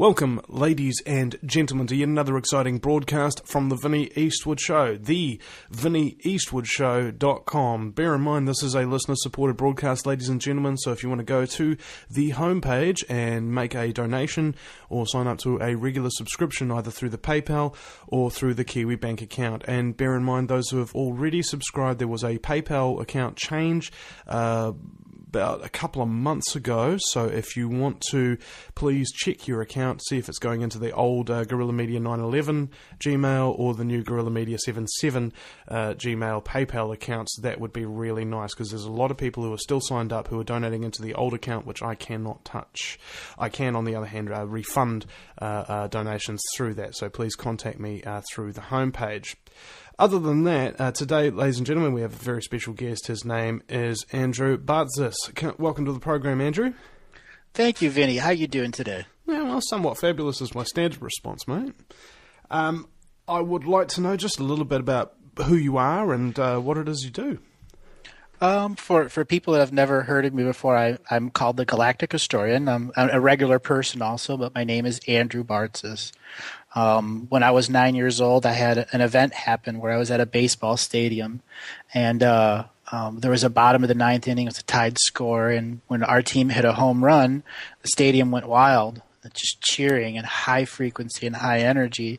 Welcome, ladies and gentlemen, to yet another exciting broadcast from the Vinny Eastwood Show, the VinnyEastwoodShow.com. Bear in mind, this is a listener-supported broadcast, ladies and gentlemen, so if you want to go to the homepage and make a donation or sign up to a regular subscription either through the PayPal or through the Kiwi bank account. And bear in mind, those who have already subscribed, there was a PayPal account change about a couple of months ago, so if you want to, please check your account, see if it's going into the old Guerrilla Media 911 Gmail or the new Guerrilla Media 77 Gmail PayPal accounts. That would be really nice, because there's a lot of people who are still signed up who are donating into the old account, which I cannot touch. I can, on the other hand, refund donations through that, so please contact me through the homepage. Other than that, today, ladies and gentlemen, we have a very special guest. His name is Andrew Bartzis. Welcome to the program, Andrew. Thank you, Vinny. How are you doing today? Yeah, well, somewhat fabulous is my standard response, mate. I would like to know just a little bit about who you are and what it is you do. For people that have never heard of me before, I'm called the Galactic historian. I'm a regular person also, but my name is Andrew Bartzis. When I was 9 years old, I had an event happen where I was at a baseball stadium, and there was a bottom of the ninth inning. It was a tied score, and when our team hit a home run, the stadium went wild, just cheering and high frequency and high energy.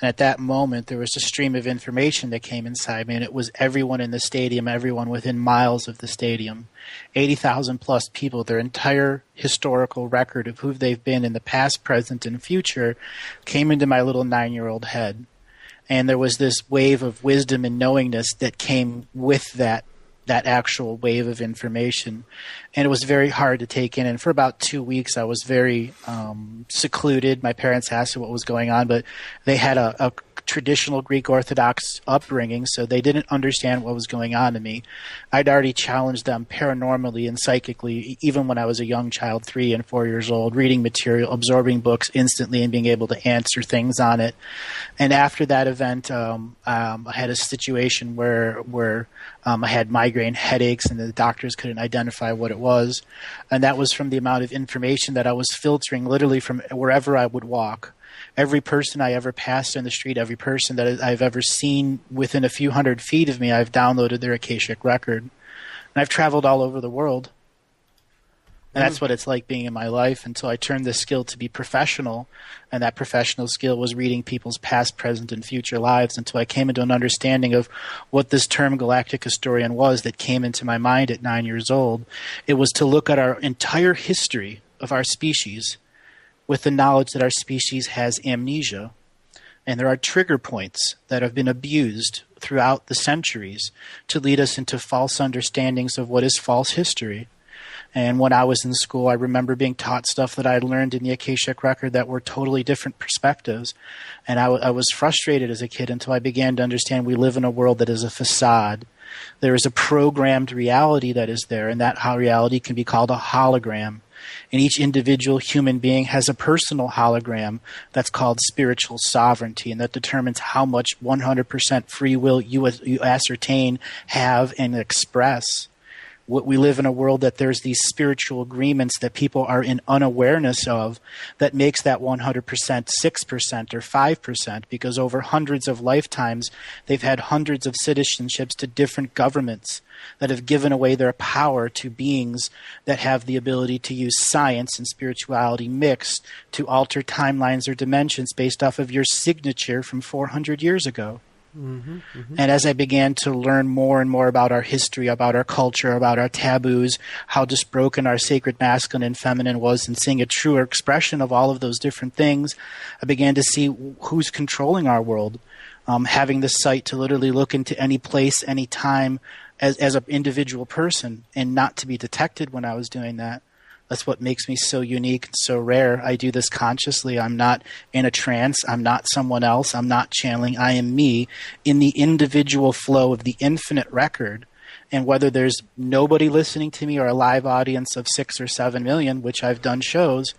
And at that moment, there was a stream of information that came inside me, and it was everyone in the stadium, everyone within miles of the stadium. 80,000 plus people, their entire historical record of who they've been in the past, present, and future came into my little 9-year-old head. And there was this wave of wisdom and knowingness that came with that actual wave of information. And it was very hard to take in. And for about 2 weeks, I was very secluded. My parents asked me what was going on, but they had a traditional Greek Orthodox upbringing, so they didn't understand what was going on to me. I'd already challenged them paranormally and psychically, even when I was a young child, 3 and 4 years old, reading material, absorbing books instantly and being able to answer things on it. And after that event, I had a situation where I had migraine headaches and the doctors couldn't identify what it was. And that was from the amount of information that I was filtering literally from wherever I would walk. Every person I ever passed in the street, every person that I've ever seen within a few hundred feet of me, I've downloaded their Akashic record. And I've traveled all over the world. And that's what it's like being in my life until I turned this skill to be professional. And that professional skill was reading people's past, present, and future lives until I came into an understanding of what this term galactic historian was that came into my mind at 9 years old. It was to look at our entire history of our species with the knowledge that our species has amnesia. And there are trigger points that have been abused throughout the centuries to lead us into false understandings of what is false history. And when I was in school, I remember being taught stuff that I had learned in the Akashic record that were totally different perspectives. And I was frustrated as a kid until I began to understand we live in a world that is a facade. There is a programmed reality that is there, and that reality can be called a hologram. And each individual human being has a personal hologram that's called spiritual sovereignty, and that determines how much 100% free will you ascertain, have, and express. We live in a world that there's these spiritual agreements that people are in unawareness of that makes that 100% 6% or 5%, because over hundreds of lifetimes they've had hundreds of citizenships to different governments that have given away their power to beings that have the ability to use science and spirituality mixed to alter timelines or dimensions based off of your signature from 400 years ago. Mm-hmm, mm-hmm. And as I began to learn more and more about our history, about our culture, about our taboos, how just broken our sacred masculine and feminine was, and seeing a truer expression of all of those different things, I began to see who's controlling our world. Having the sight to literally look into any place, any time, as an individual person, and not to be detected when I was doing that. That's what makes me so unique and so rare. I do this consciously. I'm not in a trance. I'm not someone else. I'm not channeling. I am me in the individual flow of the infinite record. And whether there's nobody listening to me or a live audience of 6 or 7 million, which I've done shows,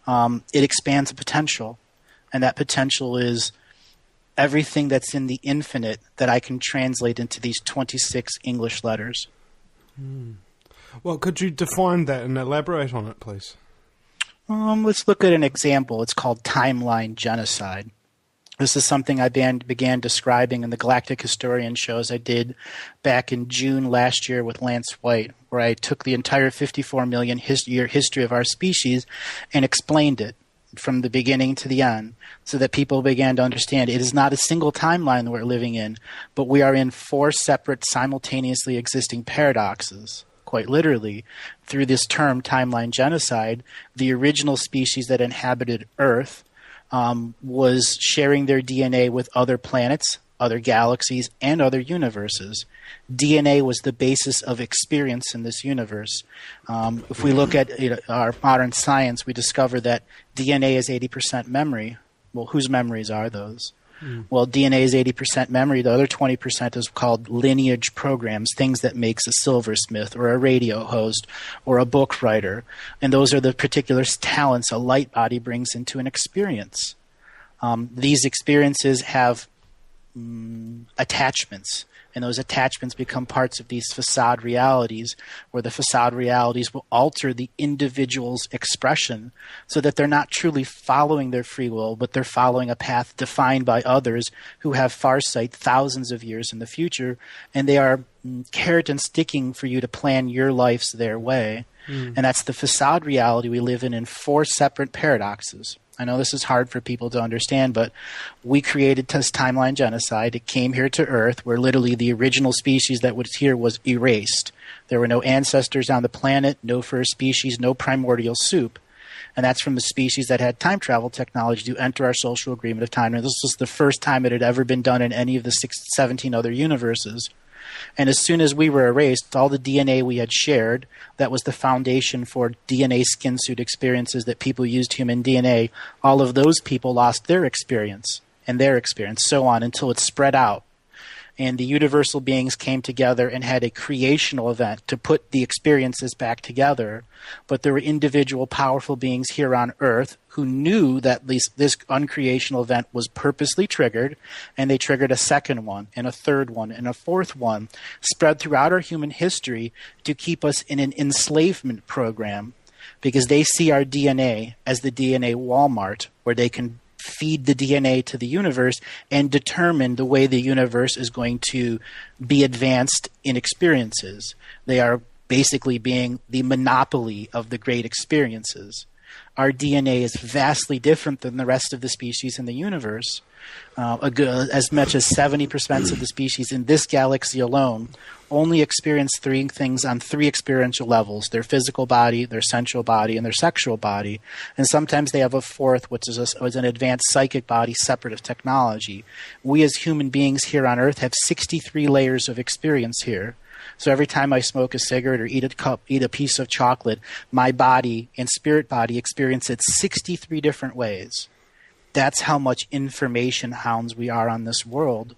it expands the potential. And that potential is everything that's in the infinite that I can translate into these 26 English letters. Well, could you define that and elaborate on it, please? Let's look at an example. It's called timeline genocide. This is something I began describing in the Galactic Historian shows I did back in June last year with Lance White, where I took the entire 54 million year history of our species and explained it from the beginning to the end so that people began to understand it is not a single timeline that we're living in, but we are in 4 separate simultaneously existing paradoxes. Quite literally, through this term timeline genocide, the original species that inhabited Earth was sharing their DNA with other planets, other galaxies, and other universes. DNA was the basis of experience in this universe. If we look at our modern science, we discover that DNA is 80% memory. Well, whose memories are those? Well, DNA is 80% memory. The other 20% is called lineage programs, things that makes a silversmith or a radio host or a book writer. And those are the particular talents a light body brings into an experience. These experiences have attachments, and those attachments become parts of these facade realities, where the facade realities will alter the individual's expression so that they're not truly following their free will, but they're following a path defined by others who have farsight thousands of years in the future, and they are carrot and sticking for you to plan your lives their way. And that's the facade reality we live in 4 separate paradoxes. I know this is hard for people to understand, but we created this timeline genocide. It came here to Earth, where literally the original species that was here was erased. There were no ancestors on the planet, no first species, no primordial soup. And that's from the species that had time travel technology to enter our social agreement of time. And this was the first time it had ever been done in any of the 17 other universes. And as soon as we were erased, all the DNA we had shared, that was the foundation for DNA skin suit experiences that people used human DNA, all of those people lost their experience and their experience, so on, until it spread out. And the universal beings came together and had a creational event to put the experiences back together. But there were individual powerful beings here on Earth who knew that this uncreational event was purposely triggered, and they triggered a second one, and a third one, and a fourth one, spread throughout our human history to keep us in an enslavement program, because they see our DNA as the DNA Walmart, where they can feed the DNA to the universe and determine the way the universe is going to be advanced in experiences. They are basically being the monopoly of the great experiences. Our DNA is vastly different than the rest of the species in the universe. As much as 70% of the species in this galaxy alone only experience 3 things on 3 experiential levels: their physical body, their sensual body, and their sexual body. And sometimes they have a 4th, which is an advanced psychic body separate of technology. We as human beings here on Earth have 63 layers of experience here. So every time I smoke a cigarette or eat a piece of chocolate, my body and spirit body experience it 63 different ways. That's how much information hounds we are on this world.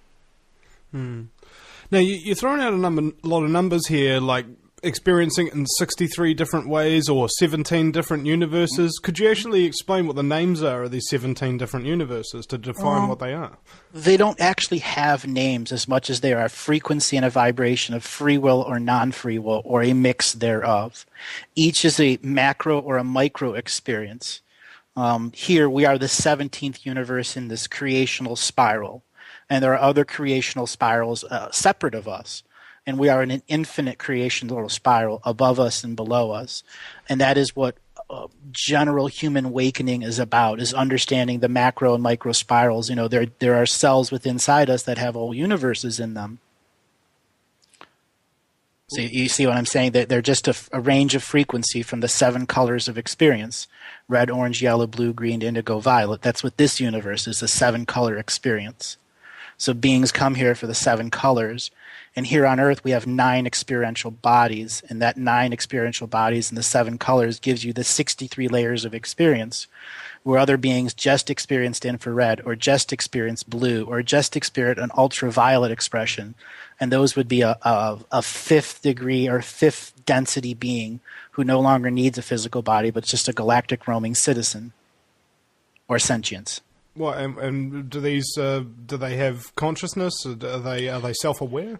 Now, you're throwing out a lot of numbers here, like experiencing it in 63 different ways or 17 different universes. Could you actually explain what the names are of these 17 different universes to define what they are? They don't actually have names as much as they are a frequency and a vibration of free will or non-free will, or a mix thereof. Each is a macro or a micro experience. Here we are the 17th universe in this creational spiral. And there are other creational spirals separate of us. And we are in an infinite creational spiral above us and below us. And that is what general human awakening is about, is understanding the macro and micro spirals. There are cells within inside us that have whole universes in them. So you see what I'm saying? They're just a range of frequency from the 7 colors of experience: red, orange, yellow, blue, green, indigo, violet. That's what this universe is, a 7-color experience. So beings come here for the 7 colors. And here on Earth, we have 9 experiential bodies. And that 9 experiential bodies and the 7 colors gives you the 63 layers of experience, where other beings just experienced infrared, or just experienced blue, or just experienced an ultraviolet expression. And those would be a 5th degree or 5th density being who no longer needs a physical body, but just a galactic roaming citizen or sentience. Well, and do they have consciousness? Are they self-aware?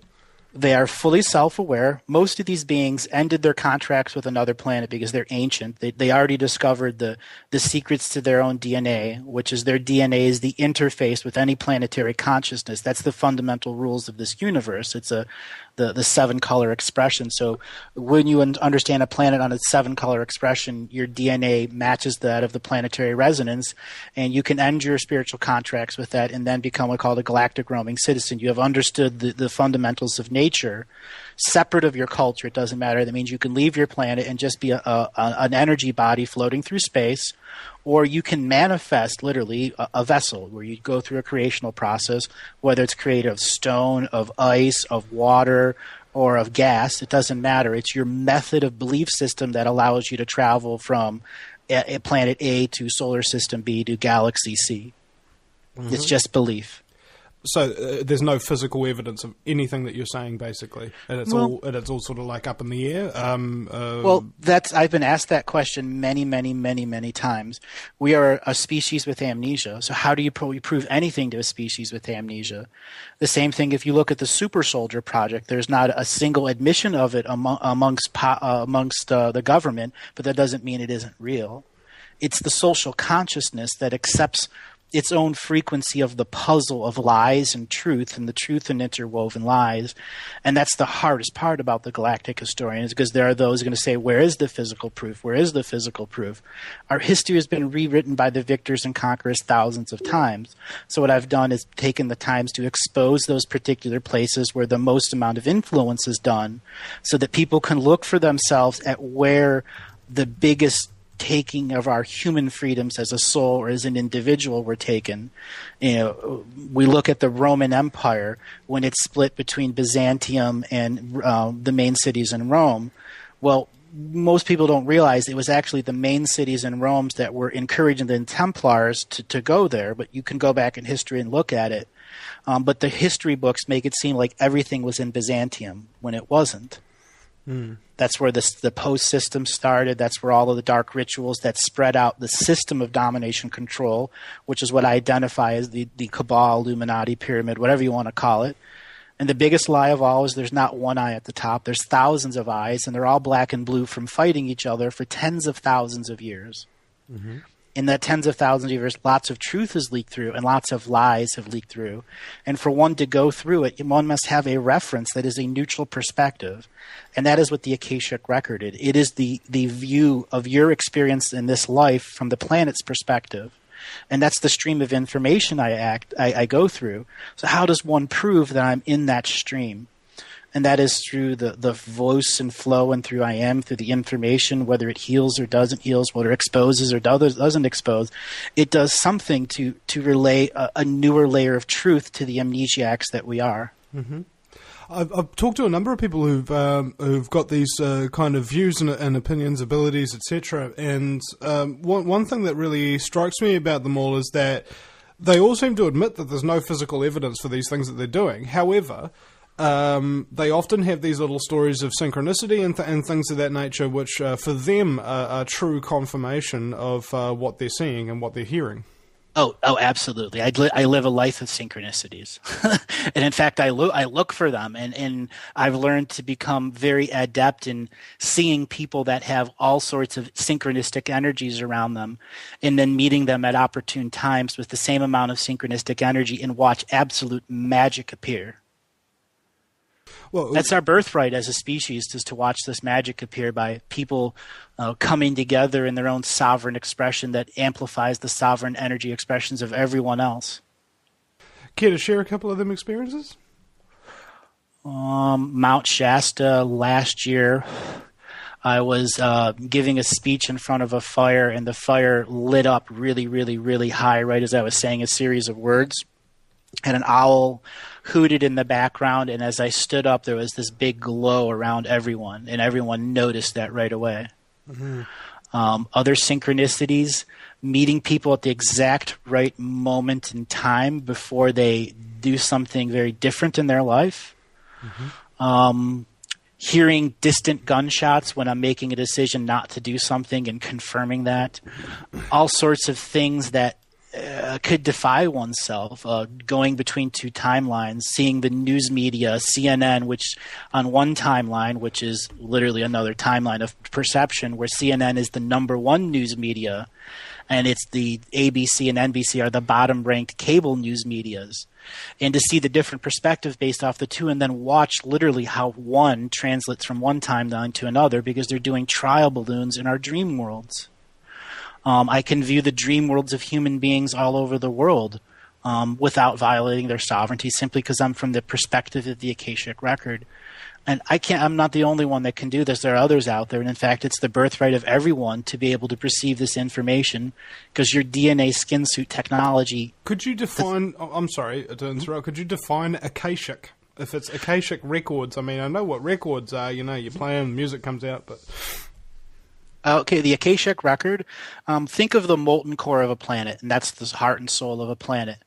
They are fully self-aware. Most of these beings ended their contracts with another planet because they're ancient. They already discovered the secrets to their own DNA, which is their DNA is the interface with any planetary consciousness. That's the fundamental rules of this universe. It's the 7-color expression. So when you understand a planet on its 7-color expression, your DNA matches that of the planetary resonance, and you can end your spiritual contracts with that and then become what's called a galactic roaming citizen. You have understood the fundamentals of nature, separate of your culture. It doesn't matter. That means you can leave your planet and just be an energy body floating through space, or you can manifest literally a vessel where you go through a creational process, whether it's created of stone, of ice, of water, or of gas. It doesn't matter. It's your method of belief system that allows you to travel from planet A to solar system B to galaxy C. Mm-hmm. It's just belief. So there's no physical evidence of anything that you're saying, basically, and it's all sort of like up in the air. I've been asked that question many times. We are a species with amnesia, so how do you prove anything to a species with amnesia? The same thing if you look at the Super Soldier Project. There's not a single admission of it amongst the government, but that doesn't mean it isn't real. It's the social consciousness that accepts its own frequency of the puzzle of lies and truth and interwoven lies. And that's the hardest part about the Galactic historian, is because there are those going to say, where is the physical proof? Where is the physical proof? Our history has been rewritten by the victors and conquerors thousands of times. So what I've done is taken the times to expose those particular places where the most amount of influence is done, so that people can look for themselves at where the biggest taking of our human freedoms as a soul or as an individual were taken. We look at the Roman Empire when it split between Byzantium and the main cities in Rome. Well, most people don't realize it was actually the main cities in Rome that were encouraging the Templars to go there, but you can go back in history and look at it. But the history books make it seem like everything was in Byzantium when it wasn't. That's where the post system started. That's where all of the dark rituals that spread out the system of domination control, which is what I identify as the Cabal, Illuminati, Pyramid, whatever you want to call it. And the biggest lie of all is there's not one eye at the top. There's thousands of eyes, and they're all black and blue from fighting each other for tens of thousands of years. Mm-hmm. In that tens of thousands of years, lots of truth has leaked through and lots of lies have leaked through. And for one to go through it, one must have a reference that is a neutral perspective. And that is what the Akashic record is. It is the view of your experience in this life from the planet's perspective. And that's the stream of information I go through. So how does one prove that I'm in that stream? And that is through the voice and flow and through I am, through the information, whether it heals or doesn't heal, whether it exposes or doesn't expose. It does something to relay a newer layer of truth to the amnesiacs that we are. Mm-hmm. I've talked to a number of people who've got these kind of views and opinions, abilities, etc. And one thing that really strikes me about them all is that they all seem to admit that there's no physical evidence for these things that they're doing. However, they often have these little stories of synchronicity and things of that nature, which for them are true confirmation of what they're seeing and what they're hearing. Oh, absolutely. I live a life of synchronicities. And in fact, I look for them, and I've learned to become very adept in seeing people that have all sorts of synchronistic energies around them, and then meeting them at opportune times with the same amount of synchronistic energy and watch absolute magic appear. Well, that's our birthright as a species, is to watch this magic appear by people coming together in their own sovereign expression that amplifies the sovereign energy expressions of everyone else. Care to share a couple of them experiences? Mount Shasta last year, I was giving a speech in front of a fire, and the fire lit up really, really, really high right as I was saying a series of words. And an owl hooted in the background, and as I stood up, there was this big glow around everyone, and everyone noticed that right away. Mm-hmm. Other synchronicities, meeting people at the exact right moment in time before they do something very different in their life. Mm-hmm. Hearing distant gunshots when I'm making a decision not to do something and confirming that. All sorts of things that could defy oneself, going between two timelines, seeing the news media, CNN, which on one timeline, which is literally another timeline of perception, where CNN is the number one news media, and it's the ABC and NBC are the bottom-ranked cable news medias. And to see the different perspective based off the two, and then watch literally how one translates from one timeline to another, because they're doing trial balloons in our dream worlds. I can view the dream worlds of human beings all over the world without violating their sovereignty, simply because I'm from the perspective of the Akashic record. And I'm not the only one that can do this. There are others out there. And in fact, it's the birthright of everyone to be able to perceive this information, because your DNA skin suit technology. Could you define, I'm sorry to interrupt, could you define Akashic? If it's Akashic records, I mean, I know what records are, you play them, music comes out, but... Okay, the Akashic record, think of the molten core of a planet, and that's the heart and soul of a planet.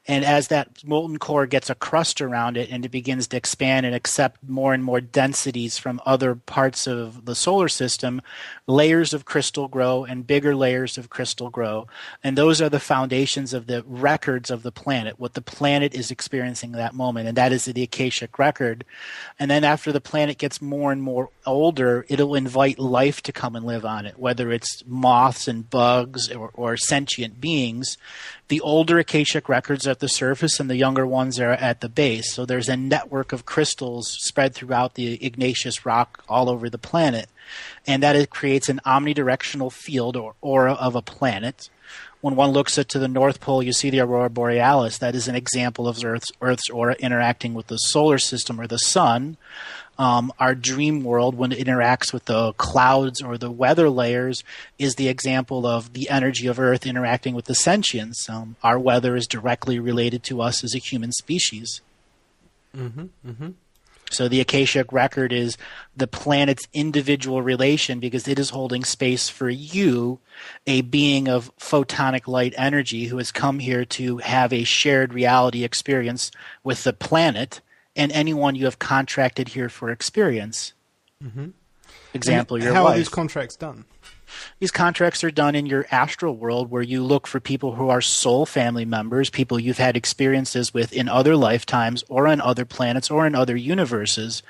And as that molten core gets a crust around it and it begins to expand and accept more and more densities from other parts of the solar system, layers of crystal grow and bigger layers of crystal grow. And those are the foundations of the records of the planet, what the planet is experiencing at that moment. And that is the Akashic record. And then after the planet gets more and more older, it'll invite life to come and live on it, whether it's moths and bugs or sentient beings. The older Akashic records are at the surface and the younger ones are at the base. So there's a network of crystals spread throughout the igneous rock all over the planet. And that it creates an omnidirectional field or aura of a planet. When one looks to the North Pole, you see the aurora borealis. That is an example of Earth's aura interacting with the solar system or the sun. Our dream world, when it interacts with the clouds or the weather layers, is the example of the energy of Earth interacting with the sentience. Our weather is directly related to us as a human species. Mm-hmm, mm-hmm. So the Akashic record is the planet's individual relation, because it is holding space for you, a being of photonic light energy who has come here to have a shared reality experience with the planet and anyone you have contracted here for experience. Mm-hmm. Example, your how wife. Are these contracts done? These contracts are done in your astral world, where you look for people who are soul family members, people you've had experiences with in other lifetimes or on other planets or in other universes.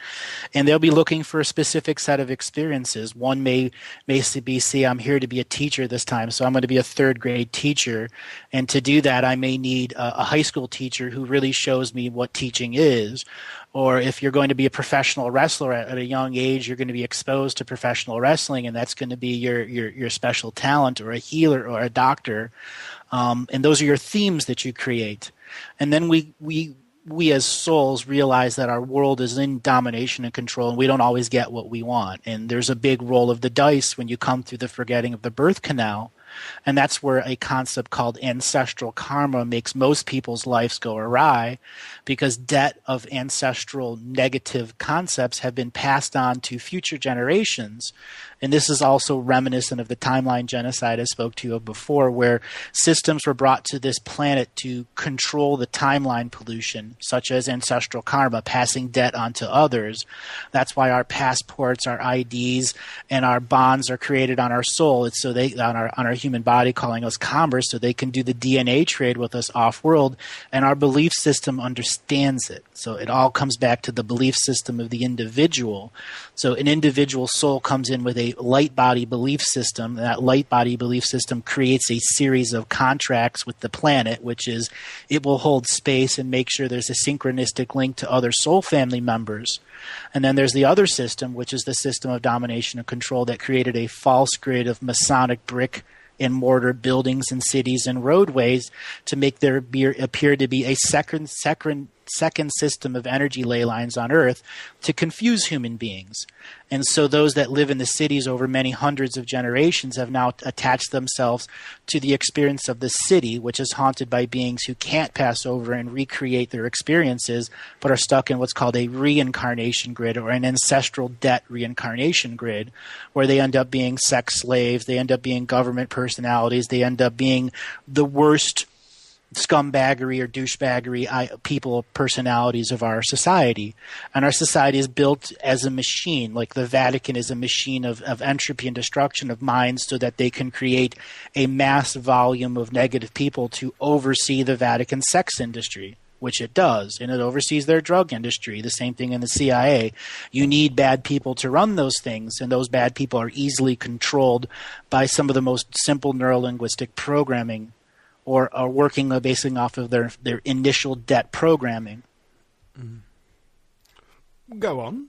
And they'll be looking for a specific set of experiences. One may be, see, I'm here to be a teacher this time, so I'm going to be a third grade teacher. And to do that, I may need a high school teacher who really shows me what teaching is. Or if you're going to be a professional wrestler at a young age, you're going to be exposed to professional wrestling, and that's going to be your special talent, or a healer or a doctor. And those are your themes that you create. And then we as souls realize that our world is in domination and control, and we don't always get what we want. And there's a big roll of the dice when you come through the forgetting of the birth canal. And that's where a concept called ancestral karma makes most people's lives go awry, because debt of ancestral negative concepts have been passed on to future generations. And this is also reminiscent of the timeline genocide I spoke to you of before, where systems were brought to this planet to control the timeline pollution, such as ancestral karma, passing debt on to others. That's why our passports, our IDs, and our bonds are created on our soul. It's so they on our human body, calling us commerce, so they can do the DNA trade with us off-world, and our belief system understands it. So it all comes back to the belief system of the individual. So an individual soul comes in with a light body belief system. That light body belief system creates a series of contracts with the planet, which is it will hold space and make sure there's a synchronistic link to other soul family members. And then there's the other system, which is the system of domination and control that created a false grid of Masonic brick and mortar buildings and cities and roadways to make there appear to be a second system of energy ley lines on Earth to confuse human beings. And so those that live in the cities over many hundreds of generations have now attached themselves to the experience of the city, which is haunted by beings who can't pass over and recreate their experiences, but are stuck in what's called a reincarnation grid, or an ancestral debt reincarnation grid, where they end up being sex slaves, they end up being government personalities, they end up being the worst scumbaggery or douchebaggery people, personalities of our society. And our society is built as a machine, like the Vatican is a machine of entropy and destruction of minds so that they can create a mass volume of negative people to oversee the Vatican sex industry, which it does, and it oversees their drug industry. The same thing in the CIA. You need bad people to run those things, and those bad people are easily controlled by some of the most simple neurolinguistic programming, or are working basing off of their initial debt programming. Go on.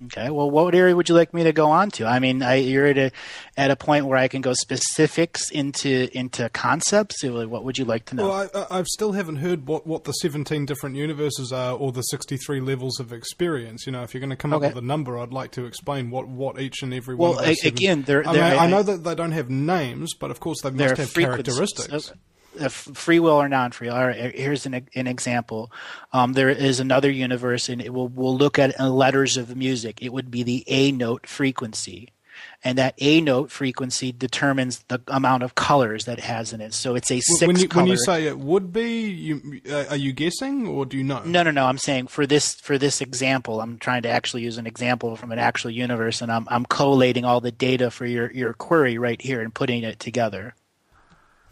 Okay. Well, what area would you like me to go on to? I mean, you're at a point where I can go specifics into concepts. What would you like to know? Well, I still haven't heard what the 17 different universes are, or the 63 levels of experience. You know, if you're going to come up with a number, I'd like to explain what each and every one of those again, I know that they don't have names, but of course they must have characteristics. Free will or non-free. All right, here's an example. There is another universe, and we'll look at letters of music. It would be the A note frequency, and that A note frequency determines the amount of colors that it has in it. So it's a six color. When you say it would be, are you guessing or do you know? No. I'm saying for this example, I'm trying to actually use an example from an actual universe, and I'm collating all the data for your query right here and putting it together.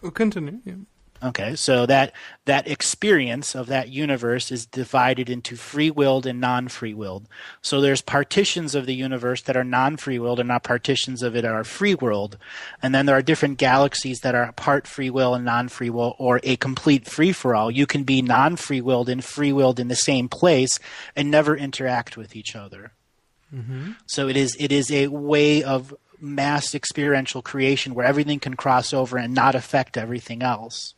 We'll continue. Yeah. Okay, so that experience of that universe is divided into free-willed and non-free-willed. So there's partitions of the universe that are non-free-willed and not partitions of it are free-willed. And then there are different galaxies that are part free-will and non-free-will, or a complete free-for-all. You can be non-free-willed and free-willed in the same place and never interact with each other. Mm-hmm. So it is a way of mass experiential creation where everything can cross over and not affect everything else.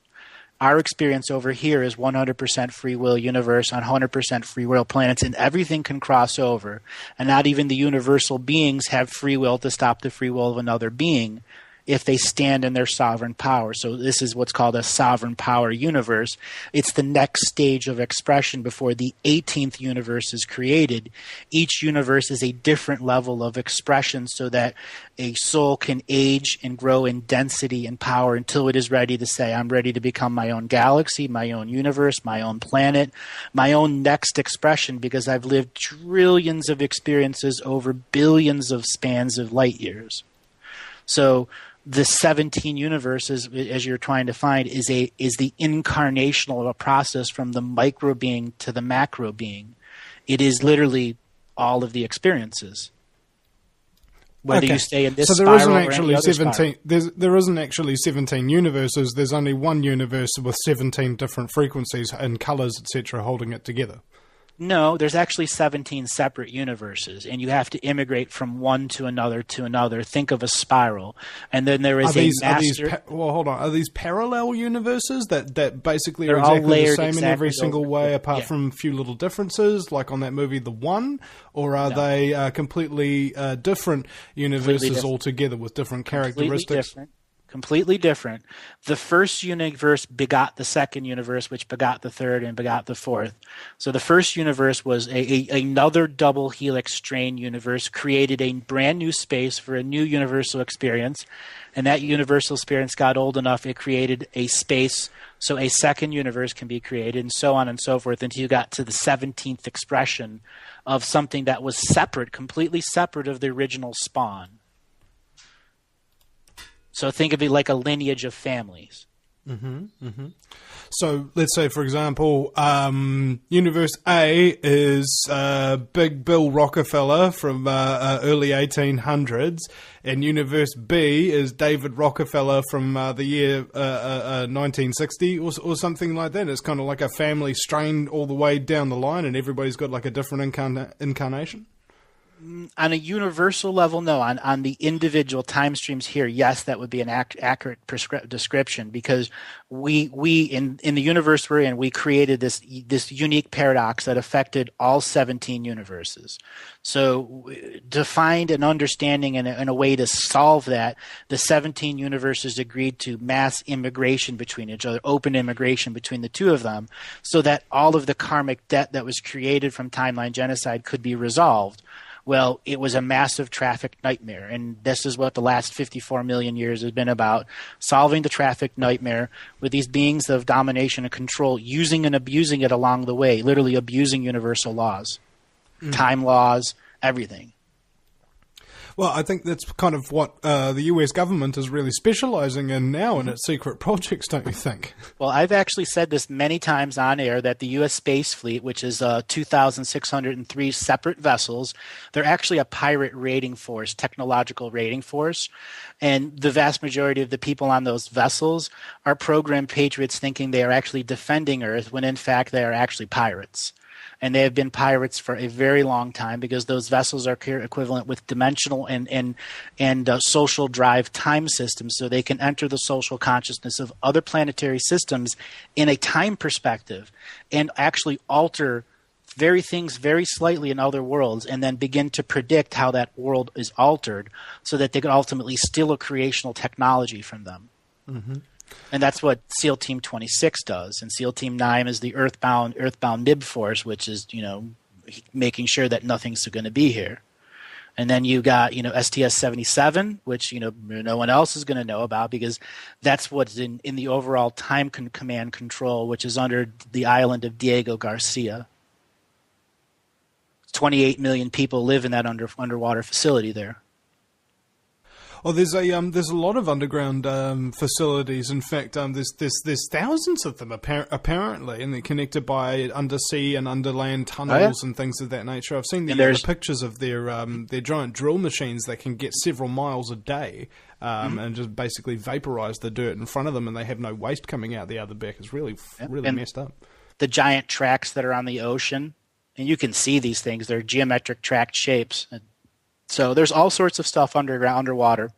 Our experience over here is 100% free will universe on 100% free will planets, and everything can cross over. And not even the universal beings have free will to stop the free will of another being if they stand in their sovereign power. So this is what's called a sovereign power universe. It's the next stage of expression before the 18th universe is created. Each universe is a different level of expression so that a soul can age and grow in density and power until it is ready to say, I'm ready to become my own galaxy, my own universe, my own planet, my own next expression, because I've lived trillions of experiences over billions of spans of light years. So the 17 universes, as you're trying to find, is the incarnational of a process from the micro being to the macro being. It is literally all of the experiences. Whether you stay in this so there spiral isn't actually or any 17. There isn't actually 17 universes. There's only one universe with 17 different frequencies and colors, etc., holding it together. No, there's actually 17 separate universes, and you have to immigrate from one to another to another. Think of a spiral. And then there is a master... hold on. Are these parallel universes that basically They're are exactly the same exactly in every single way, apart from a few little differences, like on that movie The One? Or are they completely different universes altogether with different characteristics? Completely different. The first universe begot the second universe, which begot the third and begot the fourth. So the first universe was another double helix strain universe, created a brand new space for a new universal experience. And that universal experience got old enough, it created a space so a second universe can be created, and so on and so forth, until you got to the 17th expression of something that was separate, completely separate of the original spawn. So think of it like a lineage of families. Mm-hmm, mm-hmm. So let's say, for example, Universe A is Big Bill Rockefeller from early 1800s, and Universe B is David Rockefeller from the year 1960 or something like that. It's kind of like a family strain all the way down the line, and everybody's got like a different incarnation. On a universal level, no. On the individual time streams here, yes, that would be an accurate description, because we in the universe we're in, we created this unique paradox that affected all 17 universes. So to find an understanding and a way to solve that, the 17 universes agreed to mass immigration between each other, open immigration between the two of them, so that all of the karmic debt that was created from timeline genocide could be resolved. Well, it was a massive traffic nightmare, and this is what the last 54 million years has been about, solving the traffic nightmare with these beings of domination and control, using and abusing it along the way, literally abusing universal laws, time laws, everything. Well, I think that's kind of what the US government is really specializing in now in its secret projects, don't you think? Well, I've actually said this many times on air that the U.S. Space Fleet, which is 2,603 separate vessels, they're actually a pirate raiding force, technological raiding force. And the vast majority of the people on those vessels are programmed patriots thinking they are actually defending Earth when in fact they are actually pirates. And they have been pirates for a very long time because those vessels are equivalent with dimensional and social drive time systems, so they can enter the social consciousness of other planetary systems in a time perspective and actually alter things very slightly in other worlds and then begin to predict how that world is altered so that they could ultimately steal a creational technology from them. Mm-hmm. And that's what SEAL Team 26 does. And SEAL Team 9 is the Earthbound Nib Force, which is, making sure that nothing's going to be here. And then you got, STS-77, which, no one else is going to know about because that's what's in the overall time command control, which is under the island of Diego Garcia. 28 million people live in that underwater facility there. Oh, there's a lot of underground facilities. In fact, there's thousands of them apparently, and they're connected by undersea and underland tunnels and things of that nature. I've seen the pictures of their giant drill machines that can get several miles a day, and just basically vaporize the dirt in front of them, and they have no waste coming out the other back. It's really messed up. The giant tracks that are on the ocean, and you can see these things. They're geometric tracked shapes. So there's all sorts of stuff underwater.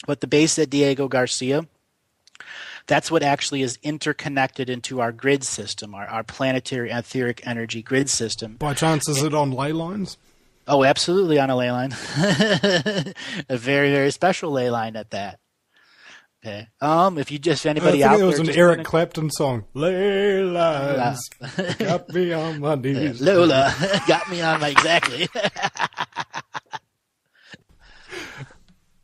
But the base at Diego Garcia, that's what actually is interconnected into our grid system, our planetary etheric energy grid system. By chance, is it on ley lines? Oh, absolutely on a ley line. A very, very special ley line at that. Okay. If anybody out there, it was an Eric Clapton song. Ley lines got me on my knees. Lola got me on my exactly.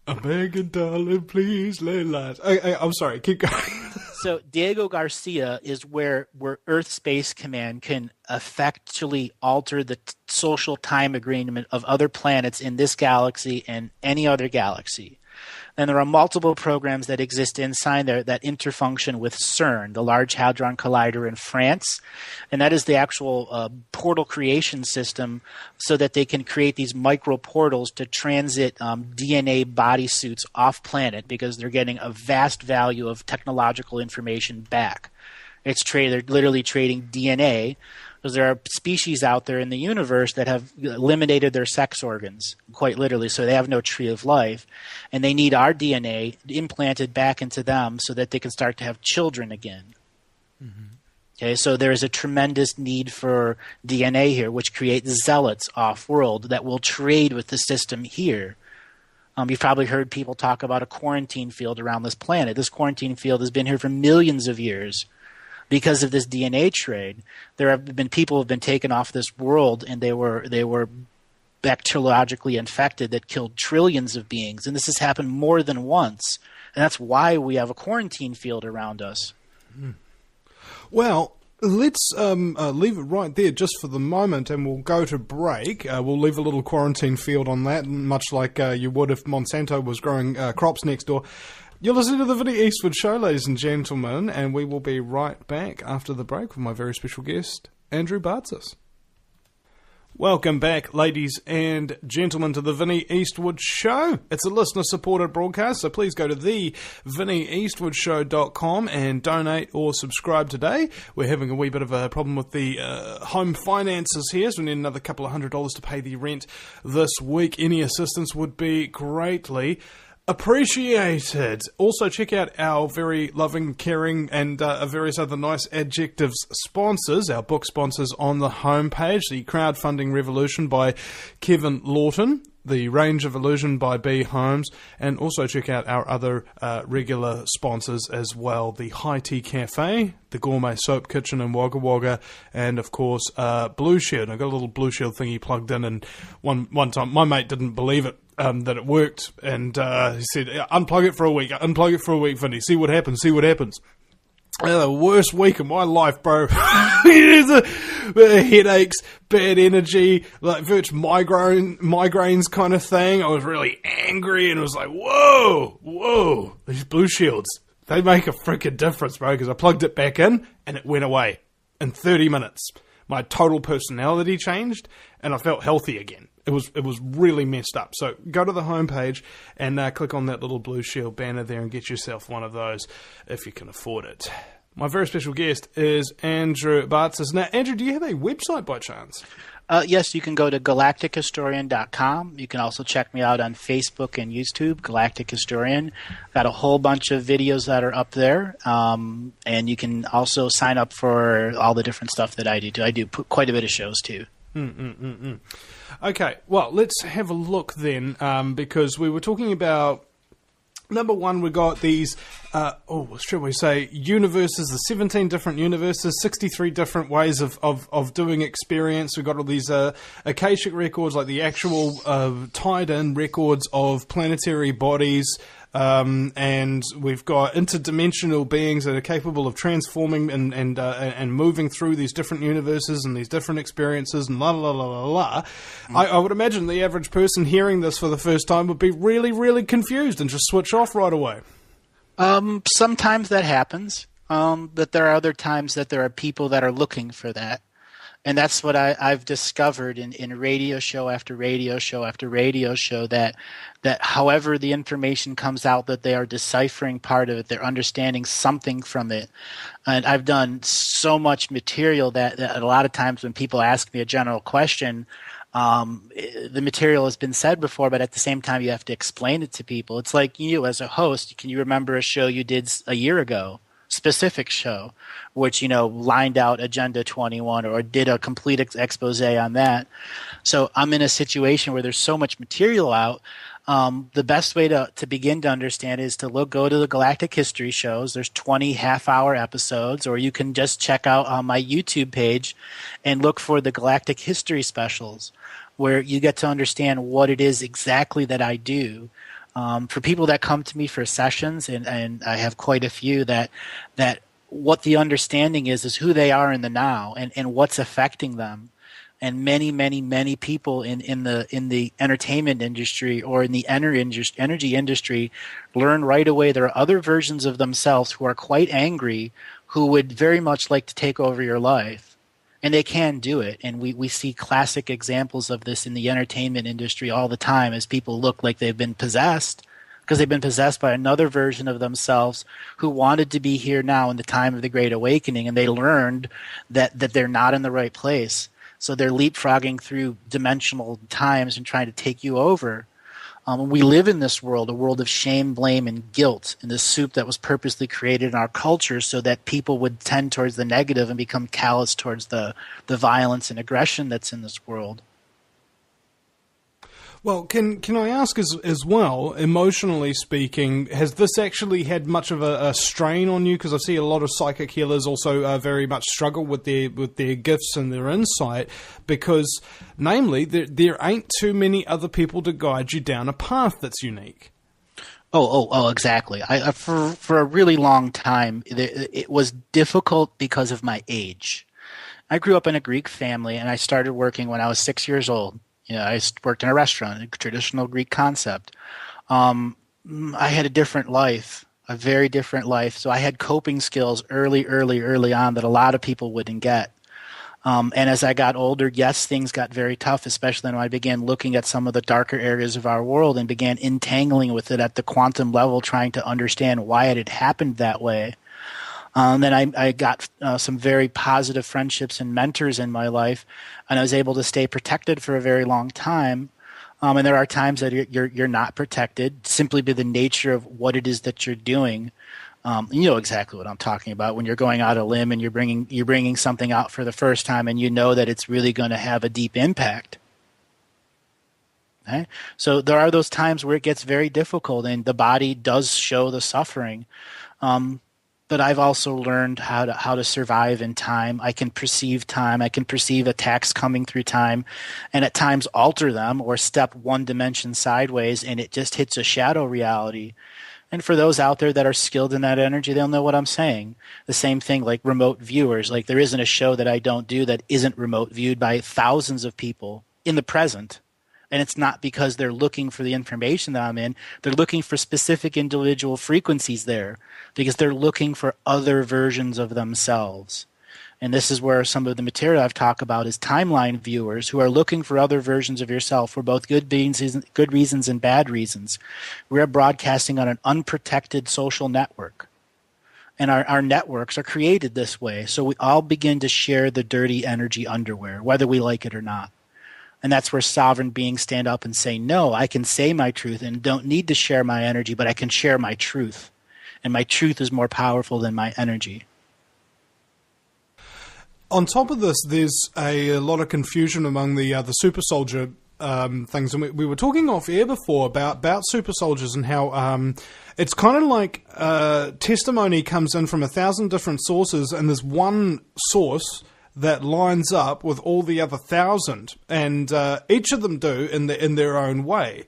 I beg you, darling, please lay lines. I'm sorry, keep going. So Diego Garcia is where Earth Space Command can effectually alter the social time agreement of other planets in this galaxy and any other galaxy. And there are multiple programs that exist inside there that interfunction with CERN, the Large Hadron Collider in France. And that is the actual portal creation system so that they can create these micro portals to transit DNA bodysuits off planet because they're getting a vast value of technological information back. They're literally trading DNA because there are species out there in the universe that have eliminated their sex organs, quite literally, so they have no tree of life. And they need our DNA implanted back into them so that they can start to have children again. Mm-hmm. Okay, so there is a tremendous need for DNA here, which creates zealots off-world that will trade with the system here. You've probably heard people talk about a quarantine field around this planet. This quarantine field has been here for millions of years. Because of this DNA trade, there have been people who have been taken off this world, and they were bacteriologically infected that killed trillions of beings. And this has happened more than once, and that's why we have a quarantine field around us. Well, let's leave it right there just for the moment, and we'll go to break. We'll leave a little quarantine field on that, much like you would if Monsanto was growing crops next door. You're listening to the Vinny Eastwood Show, ladies and gentlemen, and we will be right back after the break with my very special guest, Andrew Bartzis. Welcome back, ladies and gentlemen, to the Vinny Eastwood Show. It's a listener-supported broadcast, so please go to thevinnyeastwoodshow.com and donate or subscribe today. We're having a wee bit of a problem with the home finances here, so we need another couple of $100 to pay the rent this week. Any assistance would be greatly appreciated. Also, check out our very loving, caring, and various other nice adjectives sponsors, our book sponsors on the homepage, The Crowdfunding Revolution by Kevin Lawton. the Range of Illusion by B Homes, and also check out our other regular sponsors as well, the High Tea Cafe, the Gourmet Soap Kitchen in Wagga Wagga, and of course Blue Shield. I got a little Blue Shield thingy plugged in, and one time my mate didn't believe it, that it worked, and he said, unplug it for a week, Vinny, see what happens. The worst week of my life, bro. Headaches, bad energy, like virtual migraines kind of thing. I was really angry and it was like, whoa, these Blue Shields, they make a freaking difference, bro, because I plugged it back in and it went away in 30 minutes. My total personality changed and I felt healthy again. It was really messed up. So go to the homepage and click on that little Blue Shield banner there and get yourself one of those if you can afford it. My very special guest is Andrew Bartzis. Now, Andrew, do you have a website by chance? Yes, you can go to galactichistorian.com. You can also check me out on Facebook and YouTube, Galactic Historian. Got a whole bunch of videos that are up there. And you can also sign up for all the different stuff that I do. I do quite a bit of shows, too. Okay, well, let's have a look then, because we were talking about, number one, we got these, should we say, universes, the 17 different universes, 63 different ways of doing experience. We've got all these Akashic records, like the actual tied-in records of planetary bodies, and we've got interdimensional beings that are capable of transforming and moving through these different universes and these different experiences and la la la la la. I would imagine the average person hearing this for the first time would be really, really confused and just switch off right away. Sometimes that happens, but there are other times that there are people that are looking for that. And that's what I've discovered in radio show after radio show after radio show, that however the information comes out, that they are deciphering part of it, they're understanding something from it. And I've done so much material that a lot of times when people ask me a general question, the material has been said before, but at the same time you have to explain it to people. It's like you as a host, can you remember a show you did a year ago? Specific show, which, lined out Agenda 21 or did a complete expose on that. So I'm in a situation where there's so much material out. The best way to begin to understand is to go to the Galactic History shows. There's 20 half-hour episodes, or you can just check out on my YouTube page and look for the Galactic History specials, where you get to understand what it is exactly that I do. For people that come to me for sessions, and I have quite a few, that what the understanding is who they are in the now and what's affecting them. And many people in the entertainment industry or in the energy industry learn right away there are other versions of themselves who are quite angry, who would very much like to take over your life. And they can do it. And we see classic examples of this in the entertainment industry all the time, as people look like they've been possessed because they've been possessed by another version of themselves who wanted to be here now in the time of the Great Awakening, and they learned that they're not in the right place. So they're leapfrogging through dimensional times and trying to take you over. We live in this world, a world of shame, blame, and guilt, in this soup that was purposely created in our culture so that people would tend towards the negative and become callous towards the violence and aggression that's in this world. Well, can I ask as well, emotionally speaking, has this actually had much of a strain on you? Because I see a lot of psychic healers also very much struggle with their gifts and their insight, because, namely, there ain't too many other people to guide you down a path that's unique. Oh, exactly. For a really long time, it was difficult because of my age. I grew up in a Greek family, and I started working when I was 6 years old. I worked in a restaurant, a traditional Greek concept. I had a different life, a very different life. So I had coping skills early on that a lot of people wouldn't get. And as I got older, yes, things got very tough, especially when I began looking at some of the darker areas of our world and began entangling with it at the quantum level, trying to understand why it had happened that way. Then I got some very positive friendships and mentors in my life, and I was able to stay protected for a very long time. And there are times that you're not protected simply by the nature of what it is that you're doing. You know exactly what I'm talking about when you're going out a limb and you're bringing something out for the first time, and you know that it's really going to have a deep impact. Okay? So there are those times where it gets very difficult and the body does show the suffering. But I've also learned how to survive in time. I can perceive time. I can perceive attacks coming through time, and at times alter them or step one dimension sideways, and it just hits a shadow reality. And for those out there that are skilled in that energy, they'll know what I'm saying. The same thing like remote viewers. Like there isn't a show that I don't do that isn't remote viewed by thousands of people in the present. And it's not because they're looking for the information that I'm in. They're looking for specific individual frequencies there because they're looking for other versions of themselves. And this is where some of the material I've talked about is timeline viewers who are looking for other versions of yourself for both good reasons and bad reasons. We're broadcasting on an unprotected social network. And our networks are created this way. So we all begin to share the dirty energy underwear, whether we like it or not. And that's where sovereign beings stand up and say, no, I can say my truth and don't need to share my energy, but I can share my truth. And my truth is more powerful than my energy. On top of this, there's a lot of confusion among the super soldier things. And we were talking off air before about super soldiers and how it's kind of like testimony comes in from 1,000 different sources, and there's one source that lines up with all the other 1,000, and each of them do in their own way.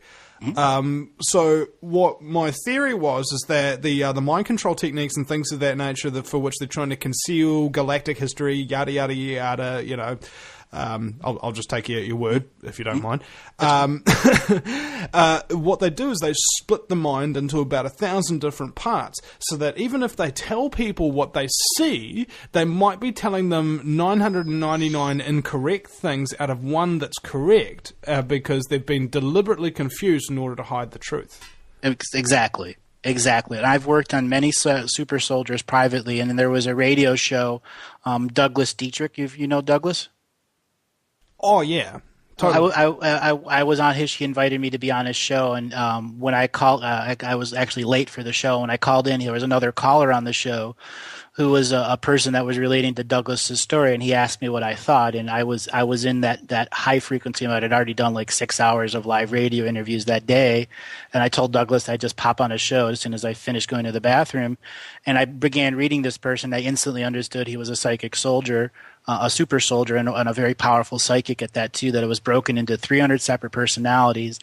So what my theory was is that the mind control techniques and things of that nature for which they're trying to conceal galactic history, yada yada yada, you know. I'll just take your word if you don't mind. What they do is they split the mind into about 1,000 different parts, so that even if they tell people what they see, they might be telling them 999 incorrect things out of one that's correct, because they've been deliberately confused in order to hide the truth. Exactly. Exactly. And I've worked on many super soldiers privately, and then there was a radio show, Douglas Dietrich. You know Douglas? Oh, yeah. Totally. I was on his. He invited me to be on his show, and when I called, I was actually late for the show. When I called in, there was another caller on the show who was a person that was relating to Douglas's story, and he asked me what I thought, and I was in that high frequency mode. I'd already done like 6 hours of live radio interviews that day, and I told Douglas I'd just pop on his show as soon as I finished going to the bathroom, and I began reading this person. I instantly understood he was a psychic soldier. A super soldier and a very powerful psychic at that too, that it was broken into 300 separate personalities.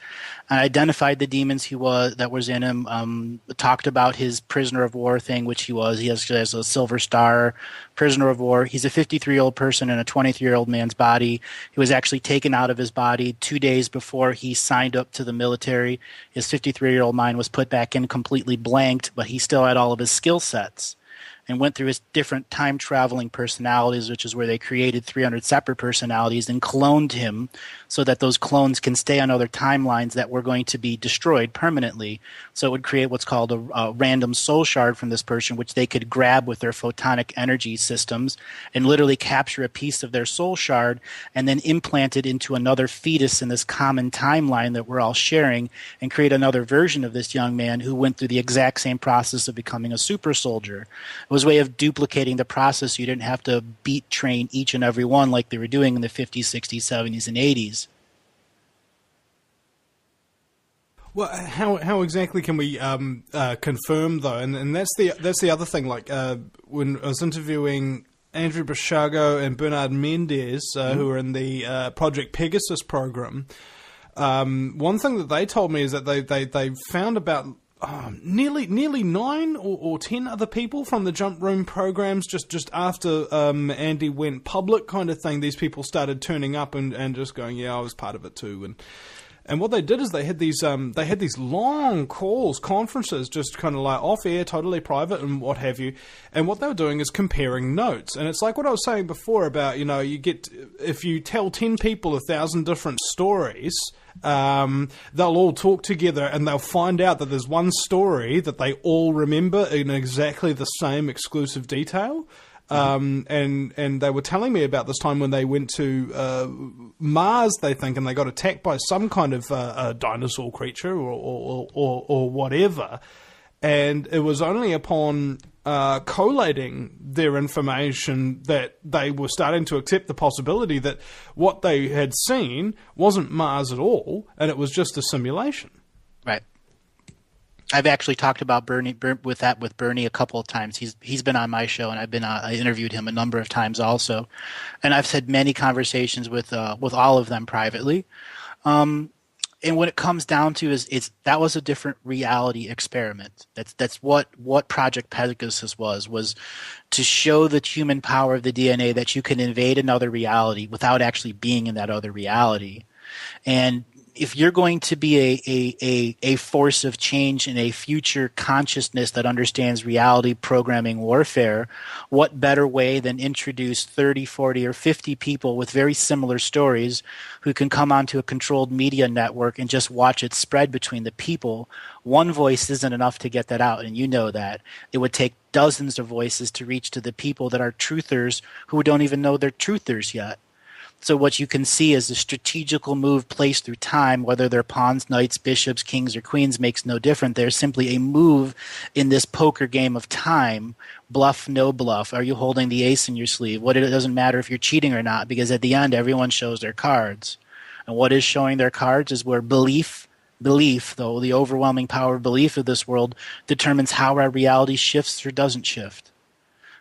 I identified the demons that was in him, talked about his prisoner of war thing, which he was. He has a silver star, prisoner of war. He's a 53-year-old person in a 23-year-old man's body. He was actually taken out of his body 2 days before he signed up to the military. His 53-year-old mind was put back in completely blanked, but he still had all of his skill sets, and went through his different time-traveling personalities, which is where they created 300 separate personalities and cloned him so that those clones can stay on other timelines that were going to be destroyed permanently. So it would create what's called a random soul shard from this person, which they could grab with their photonic energy systems and literally capture a piece of their soul shard and then implant it into another fetus in this common timeline that we're all sharing and create another version of this young man who went through the exact same process of becoming a super soldier. It was a way of duplicating the process. You didn't have to beat train each and every one like they were doing in the 50s, 60s, 70s, and 80s. Well, how exactly can we confirm though? And that's the other thing. Like when I was interviewing Andrew Basiago and Bernard Mendez, who are in the Project Pegasus program, one thing that they told me is that they found about nearly 9 or 10 other people from the jump room programs just after Andy went public, kind of thing. These people started turning up and just going, yeah, I was part of it too. And what they did is they had these long calls, conferences, just kind of like off air, totally private and what have you. And what they were doing is comparing notes. And it's like what I was saying before about, you know, if you tell 10 people 1,000 different stories, they'll all talk together and they'll find out that there's one story that they all remember in exactly the same exclusive detail. And they were telling me about this time when they went to Mars, they think, and they got attacked by some kind of dinosaur creature or whatever. And it was only upon collating their information, that they were starting to accept the possibility that what they had seen wasn't Mars at all, and it was just a simulation. Right. I've actually talked about Bernie with Bernie a couple of times. He's been on my show, and I interviewed him a number of times also, and I've had many conversations with all of them privately. And when it comes down to that was a different reality experiment. That's what Project Pegasus was to show the human power of the DNA, that you can invade another reality without actually being in that other reality. And if you're going to be a force of change in a future consciousness that understands reality programming warfare, what better way than introduce 30, 40, or 50 people with very similar stories who can come onto a controlled media network and just watch it spread between the people? One voice isn't enough to get that out, and you know that. It would take dozens of voices to reach to the people that are truthers who don't even know they're truthers yet. So what you can see is a strategical move placed through time, whether they're pawns, knights, bishops, kings, or queens, makes no difference. They're simply a move in this poker game of time. Bluff, no bluff. Are you holding the ace in your sleeve? It doesn't matter if you're cheating or not, because at the end, everyone shows their cards. And what is showing their cards is where belief, though, the overwhelming power of belief of this world, determines how our reality shifts or doesn't shift.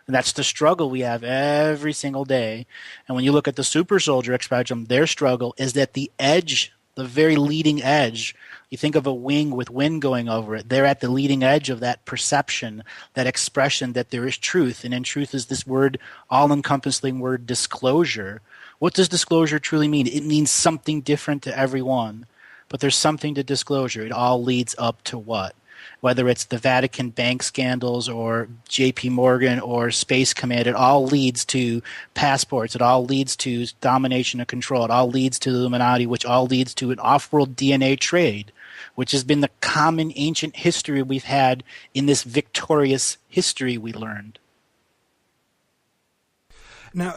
And that's the struggle we have every single day. And when you look at the super soldier spectrum, their struggle is that the edge, the very leading edge, you think of a wing with wind going over it, they're at the leading edge of that perception, that expression that there is truth. And in truth is this word, all-encompassing word, disclosure. What does disclosure truly mean? It means something different to everyone. But there's something to disclosure. It all leads up to what? Whether it's the Vatican bank scandals or J.P. Morgan or Space Command, it all leads to passports. It all leads to domination and control. It all leads to the Illuminati, which all leads to an off-world DNA trade, which has been the common ancient history we've had in this victorious history we learned. Now,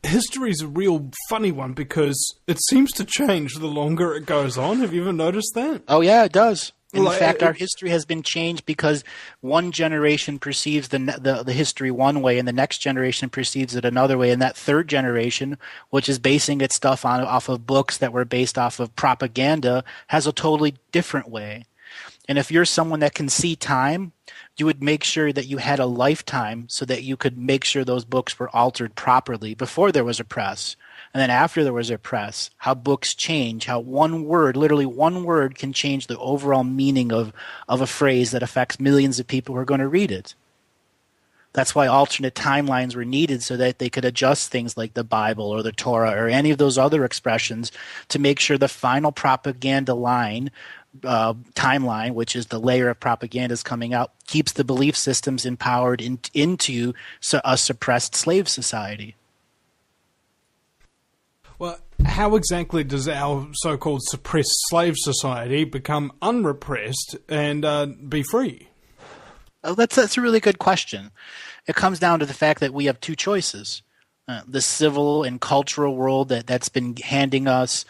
history is a real funny one because it seems to change the longer it goes on. Have you ever noticed that? Oh, yeah, it does. In fact, our history has been changed because one generation perceives the history one way and the next generation perceives it another way. And that third generation, which is basing its stuff off of books that were based off of propaganda, has a totally different way. And if you're someone that can see time, you would make sure that you had a lifetime so that you could make sure those books were altered properly before there was a press. And then after there was a press, how books change, how one word, literally one word, can change the overall meaning of a phrase that affects millions of people who are going to read it. That's why alternate timelines were needed, so that they could adjust things like the Bible or the Torah or any of those other expressions to make sure the final propaganda line, timeline, which is the layer of propagandas coming out, keeps the belief systems empowered into a suppressed slave society. Well, how exactly does our so-called suppressed slave society become unrepressed and be free? Oh, that's a really good question. It comes down to the fact that we have two choices. The civil and cultural world that's been handing us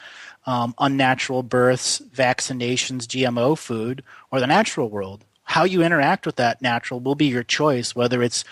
unnatural births, vaccinations, GMO food, or the natural world. How you interact with that natural will be your choice, whether it's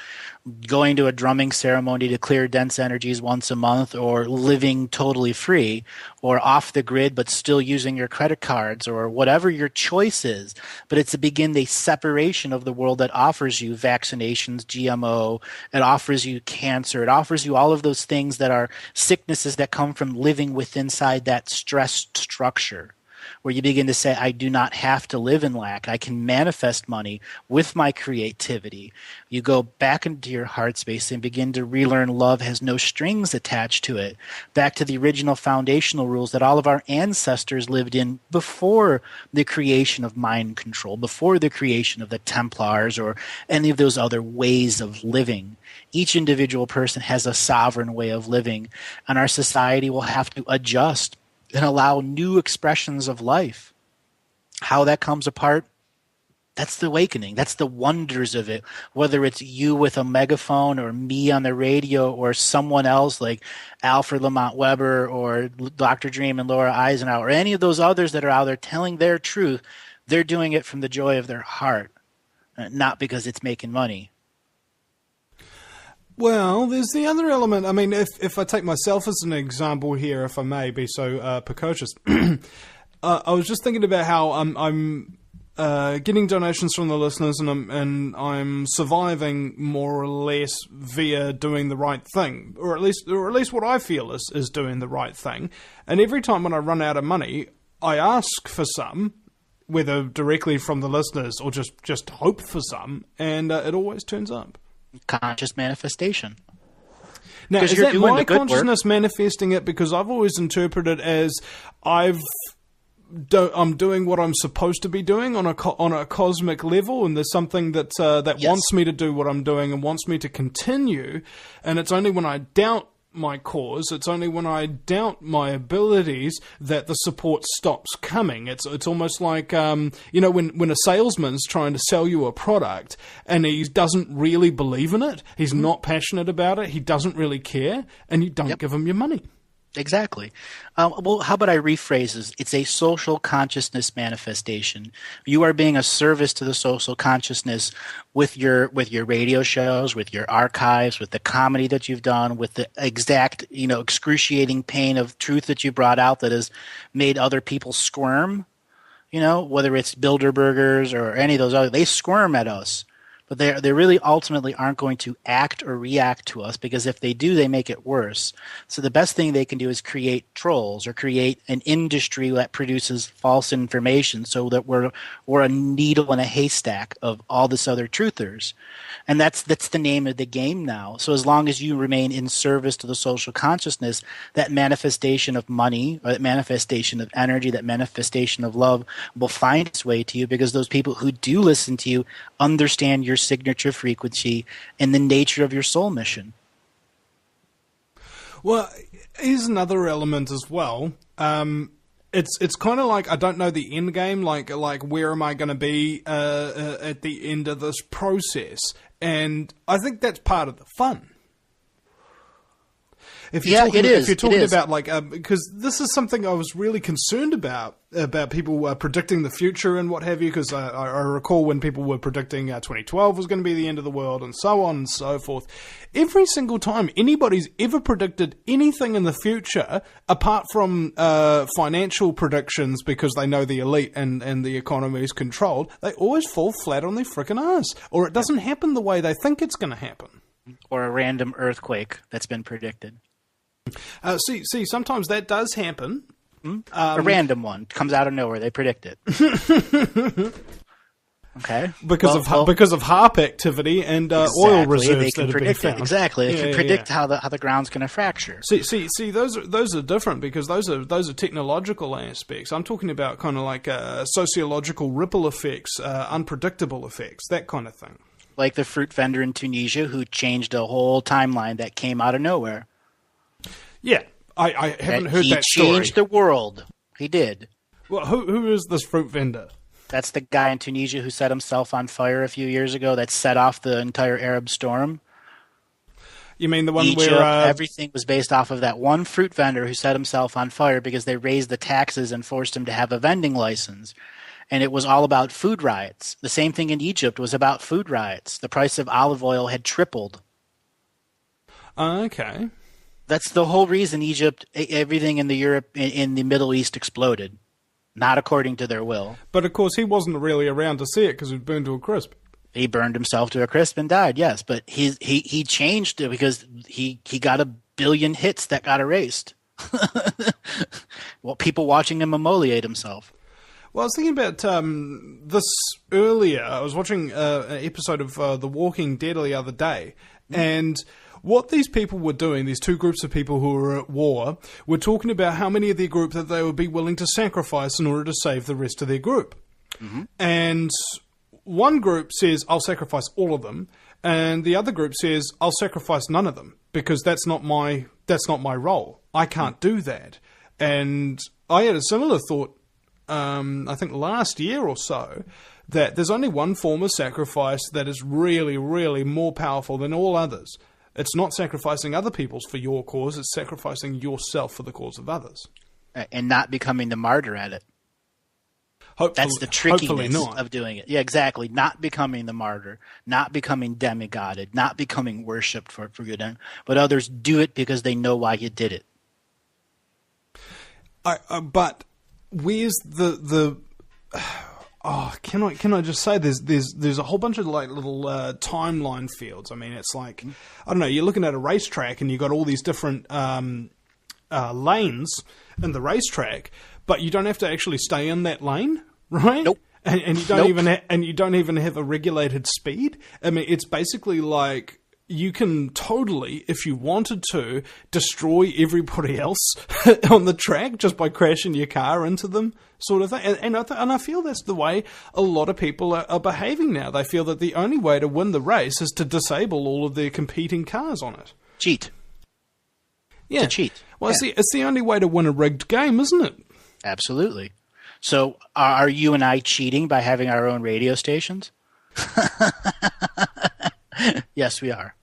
going to a drumming ceremony to clear dense energies once a month, or living totally free, or off the grid but still using your credit cards, or whatever your choice is. But it's to begin the separation of the world that offers you vaccinations, GMO, it offers you cancer, it offers you all of those things that are sicknesses that come from living within inside that stressed structure, where you begin to say, I do not have to live in lack. I can manifest money with my creativity. You go back into your heart space and begin to relearn love has no strings attached to it. Back to the original foundational rules that all of our ancestors lived in before the creation of mind control, before the creation of the Templars or any of those other ways of living. Each individual person has a sovereign way of living, and our society will have to adjust and allow new expressions of life. How that comes apart, that's the awakening. That's the wonders of it. Whether it's you with a megaphone or me on the radio or someone else like Alfred Lamont Weber or Dr. Dream and Laura Eisenhower or any of those others that are out there telling their truth, they're doing it from the joy of their heart, not because it's making money. Well, there's the other element. I mean, if I take myself as an example here, if I may be so precocious, I was just thinking about how I'm getting donations from the listeners, and I'm surviving more or less via doing the right thing, or at least what I feel is doing the right thing. And every time when I run out of money, I ask for some, whether directly from the listeners or just hope for some, and it always turns up. Conscious manifestation. Now, is that my consciousness manifesting it? Because I've always interpreted it as I'm doing what I'm supposed to be doing on a cosmic level, and there's something that yes, wants me to do what I'm doing and wants me to continue. And it's only when I doubt my cause, it's only when I doubt my abilities that the support stops coming. It's almost like when a salesman's trying to sell you a product and he doesn't really believe in it, he's not passionate about it, he doesn't really care, and you don't give him your money. Exactly. Well, how about I rephrase this? It's a social consciousness manifestation. You are being a service to the social consciousness with your radio shows, with your archives, with the comedy that you've done, with the exact, excruciating pain of truth that you brought out that has made other people squirm. Whether it's Bilderbergers or any of those other, they squirm at us. But they really ultimately aren't going to act or react to us, because if they do, they make it worse. So the best thing they can do is create trolls or create an industry that produces false information, so that we're a needle in a haystack of all this other truthers. And that's the name of the game now. So as long as you remain in service to the social consciousness, that manifestation of money, or that manifestation of energy, that manifestation of love will find its way to you, because those people who do listen to you understand your signature frequency and the nature of your soul mission. Well, here's another element as well. It's kind of like, I don't know the end game, like where am I going to be at the end of this process? And I think that's part of the fun. If you're talking about because this is something I was really concerned about people predicting the future and what have you, because I recall when people were predicting 2012 was going to be the end of the world and so on and so forth. Every single time anybody's ever predicted anything in the future, apart from financial predictions because they know the elite and the economy is controlled, they always fall flat on their frickin' ass, or it doesn't happen the way they think it's going to happen. Or a random earthquake that's been predicted. See, sometimes that does happen. A random one comes out of nowhere. They predict it. Okay. Because of HAARP activity and oil reserves they can that predict have been found. Exactly. They can predict how the ground's going to fracture. See, those are different, because those are technological aspects. I'm talking about kind of like sociological ripple effects, unpredictable effects, that kind of thing. Like the fruit vendor in Tunisia who changed a whole timeline that came out of nowhere. Yeah, I haven't heard that story. He changed the world. He did. Well, who is this fruit vendor? That's the guy in Tunisia who set himself on fire a few years ago that set off the entire Arab storm. You mean the one Egypt, where... everything was based off of that one fruit vendor who set himself on fire because they raised the taxes and forced him to have a vending license. And it was all about food riots. The same thing in Egypt was about food riots. The price of olive oil had tripled. Okay. That's the whole reason Egypt, everything in the Middle East exploded. Not according to their will. But of course he wasn't really around to see it because it burned to a crisp. He burned himself to a crisp and died, yes. But he changed it because he got 1 billion hits that got erased. Well, people watching him immolate himself. Well, I was thinking about this earlier. I was watching an episode of The Walking Dead the other day, and what these people were doing, these two groups of people who were at war, were talking about how many of their group that they would be willing to sacrifice in order to save the rest of their group. Mm-hmm. And one group says, I'll sacrifice all of them, and the other group says, I'll sacrifice none of them, because that's not my role. I can't do that. And I had a similar thought, I think last year or so, that there's only one form of sacrifice that is really, really more powerful than all others. It's not sacrificing other people's for your cause, it's sacrificing yourself for the cause of others. And not becoming the martyr at it. That's the trickiness of doing it. Yeah, exactly. Not becoming the martyr, not becoming demigodded, not becoming worshipped for good end, but others do it because they know why you did it. But where's the can I just say there's a whole bunch of like little timeline fields. I mean, it's like, I don't know, you're looking at a racetrack and you've got all these different lanes in the racetrack, but you don't have to actually stay in that lane, right? Nope. And you don't you don't even have a regulated speed. I mean, it's basically like you can totally, if you wanted to, destroy everybody else on the track just by crashing your car into them, sort of thing. And I feel that's the way a lot of people are behaving now. They feel that the only way to win the race is to disable all of their competing cars on it. Cheat. Yeah. To cheat. Well, it's the only way to win a rigged game, isn't it? Absolutely. So are you and I cheating by having our own radio stations? Yes, we are.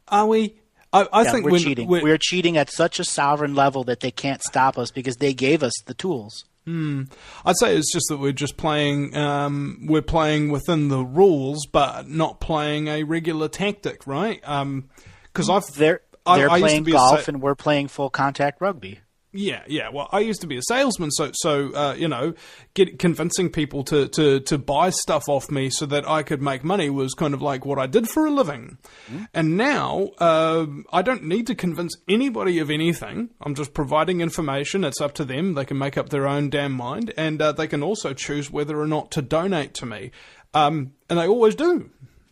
Are we? I think we're cheating. We're cheating at such a sovereign level that they can't stop us because they gave us the tools. I'd say it's just that we're just playing. We're playing within the rules, but not playing a regular tactic, right? Because they're playing golf and we're playing full contact rugby. Yeah. Well, I used to be a salesman, so you know, convincing people to buy stuff off me so that I could make money was kind of like what I did for a living. And now I don't need to convince anybody of anything. I'm just providing information. It's up to them. They can make up their own damn mind, and they can also choose whether or not to donate to me. And they always do,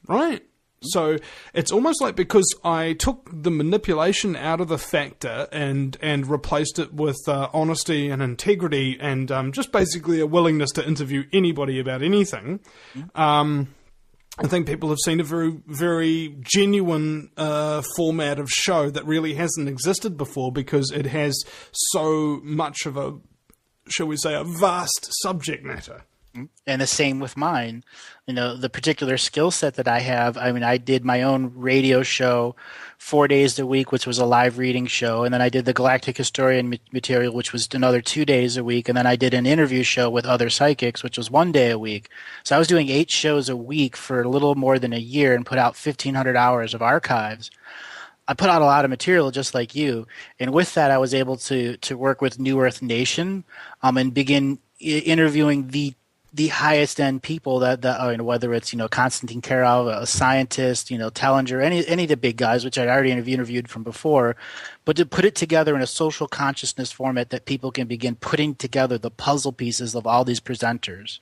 right? So it's almost like because I took the manipulation out of the factor and replaced it with honesty and integrity and just basically a willingness to interview anybody about anything. I think people have seen a very, very genuine format of show that really hasn't existed before because it has so much of a, shall we say, a vast subject matter. And the same with mine. You know, the particular skill set that I have, I mean, I did my own radio show 4 days a week, which was a live reading show. And then I did the Galactic Historian material, which was another 2 days a week. And then I did an interview show with other psychics, which was 1 day a week. So I was doing 8 shows a week for a little more than a year and put out 1,500 hours of archives. I put out a lot of material just like you. And with that, I was able to work with New Earth Nation and begin interviewing the highest end people that whether it's, you know, Konstantin Karov, a scientist, you know, Tellinger, any of the big guys, which I'd already interviewed from before, but to put it together in a social consciousness format that people can begin putting together the puzzle pieces of all these presenters.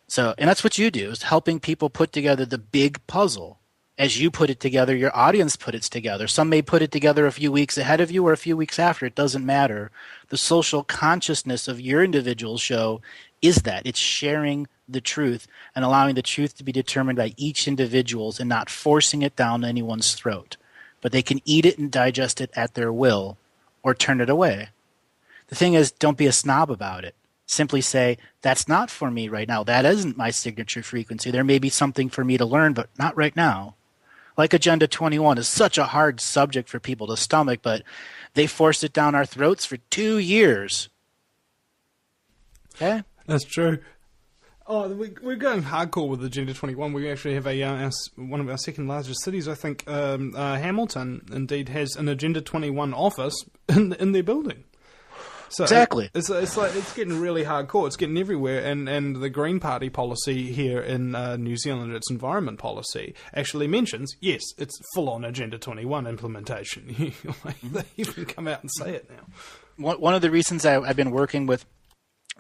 So, and that's what you do, is helping people put together the big puzzle. As you put it together, your audience put it together. Some may put it together a few weeks ahead of you or a few weeks after. It doesn't matter. The social consciousness of your individual show is that. It's sharing the truth and allowing the truth to be determined by each individual's and not forcing it down anyone's throat. But they can eat it and digest it at their will or turn it away. The thing is, don't be a snob about it. Simply say, that's not for me right now. That isn't my signature frequency. There may be something for me to learn, but not right now. Like Agenda 21 is such a hard subject for people to stomach, but they forced it down our throats for 2 years. Okay? That's true. Oh, we're going hardcore with Agenda 21. We actually have one of our second largest cities, I think, Hamilton, indeed has an Agenda 21 office in their building. So exactly. It's like it's getting really hardcore. It's getting everywhere, and the Green Party policy here in New Zealand, its environment policy, actually mentions, yes, it's full-on Agenda 21 implementation. They even come out and say it now. One of the reasons I've been working with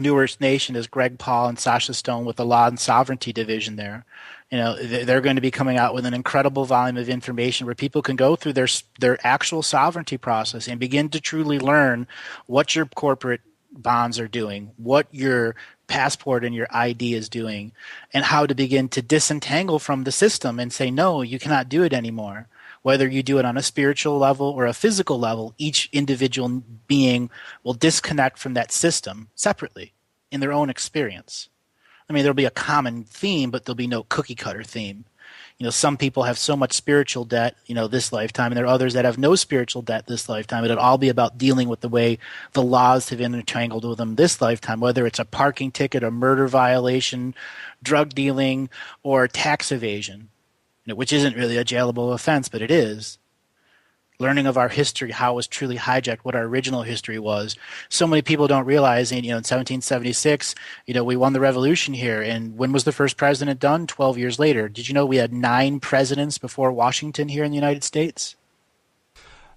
New Earth Nation is Greg Paul and Sasha Stone with the Law and Sovereignty Division there. You know, they're going to be coming out with an incredible volume of information where people can go through their actual sovereignty process and begin to truly learn what your corporate bonds are doing, what your passport and your ID is doing, and how to begin to disentangle from the system and say, no, you cannot do it anymore. Whether you do it on a spiritual level or a physical level, each individual being will disconnect from that system separately in their own experience. I mean, there'll be a common theme, but there'll be no cookie cutter theme. Some people have so much spiritual debt, this lifetime, and there are others that have no spiritual debt this lifetime. It'll all be about dealing with the way the laws have intertangled with them this lifetime, whether it's a parking ticket, a murder violation, drug dealing, or tax evasion, which isn't really a jailable offense, but it is. Learning of our history, how it was truly hijacked, what our original history was. So many people don't realize, in 1776, we won the revolution here. And when was the first president done? 12 years later. Did you know we had 9 presidents before Washington here in the United States?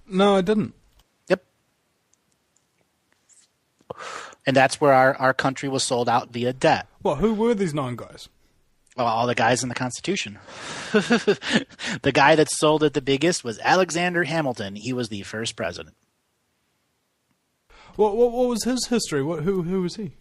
No, I didn't. Yep. And that's where our country was sold out via debt. Well, who were these 9 guys? Well, all the guys in the Constitution. The guy that sold it the biggest was Alexander Hamilton. He was the first president. What was his history? Who was he?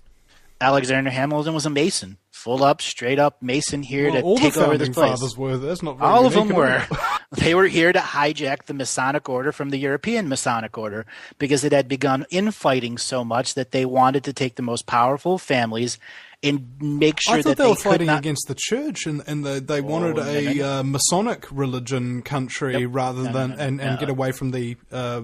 Alexander Hamilton was a Mason, full up, straight up Mason here to take over this place. All the founding fathers were. That's not very all of them unique were. They were here to hijack the Masonic order from the European Masonic order because it had begun infighting so much that they wanted to take the most powerful families and make sure that they were fighting against the church, and they wanted a Masonic religion country rather than get away from the.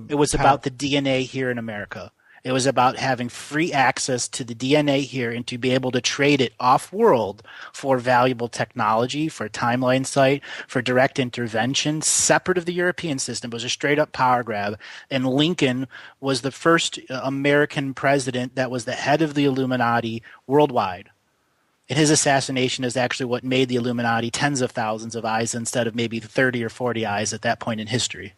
It was about the DNA here in America. It was about having free access to the DNA here and to be able to trade it off-world for valuable technology, for timeline sight, for direct intervention, separate of the European system. It was a straight-up power grab. And Lincoln was the first American president that was the head of the Illuminati worldwide. And his assassination is actually what made the Illuminati tens of thousands of eyes instead of maybe 30 or 40 eyes at that point in history.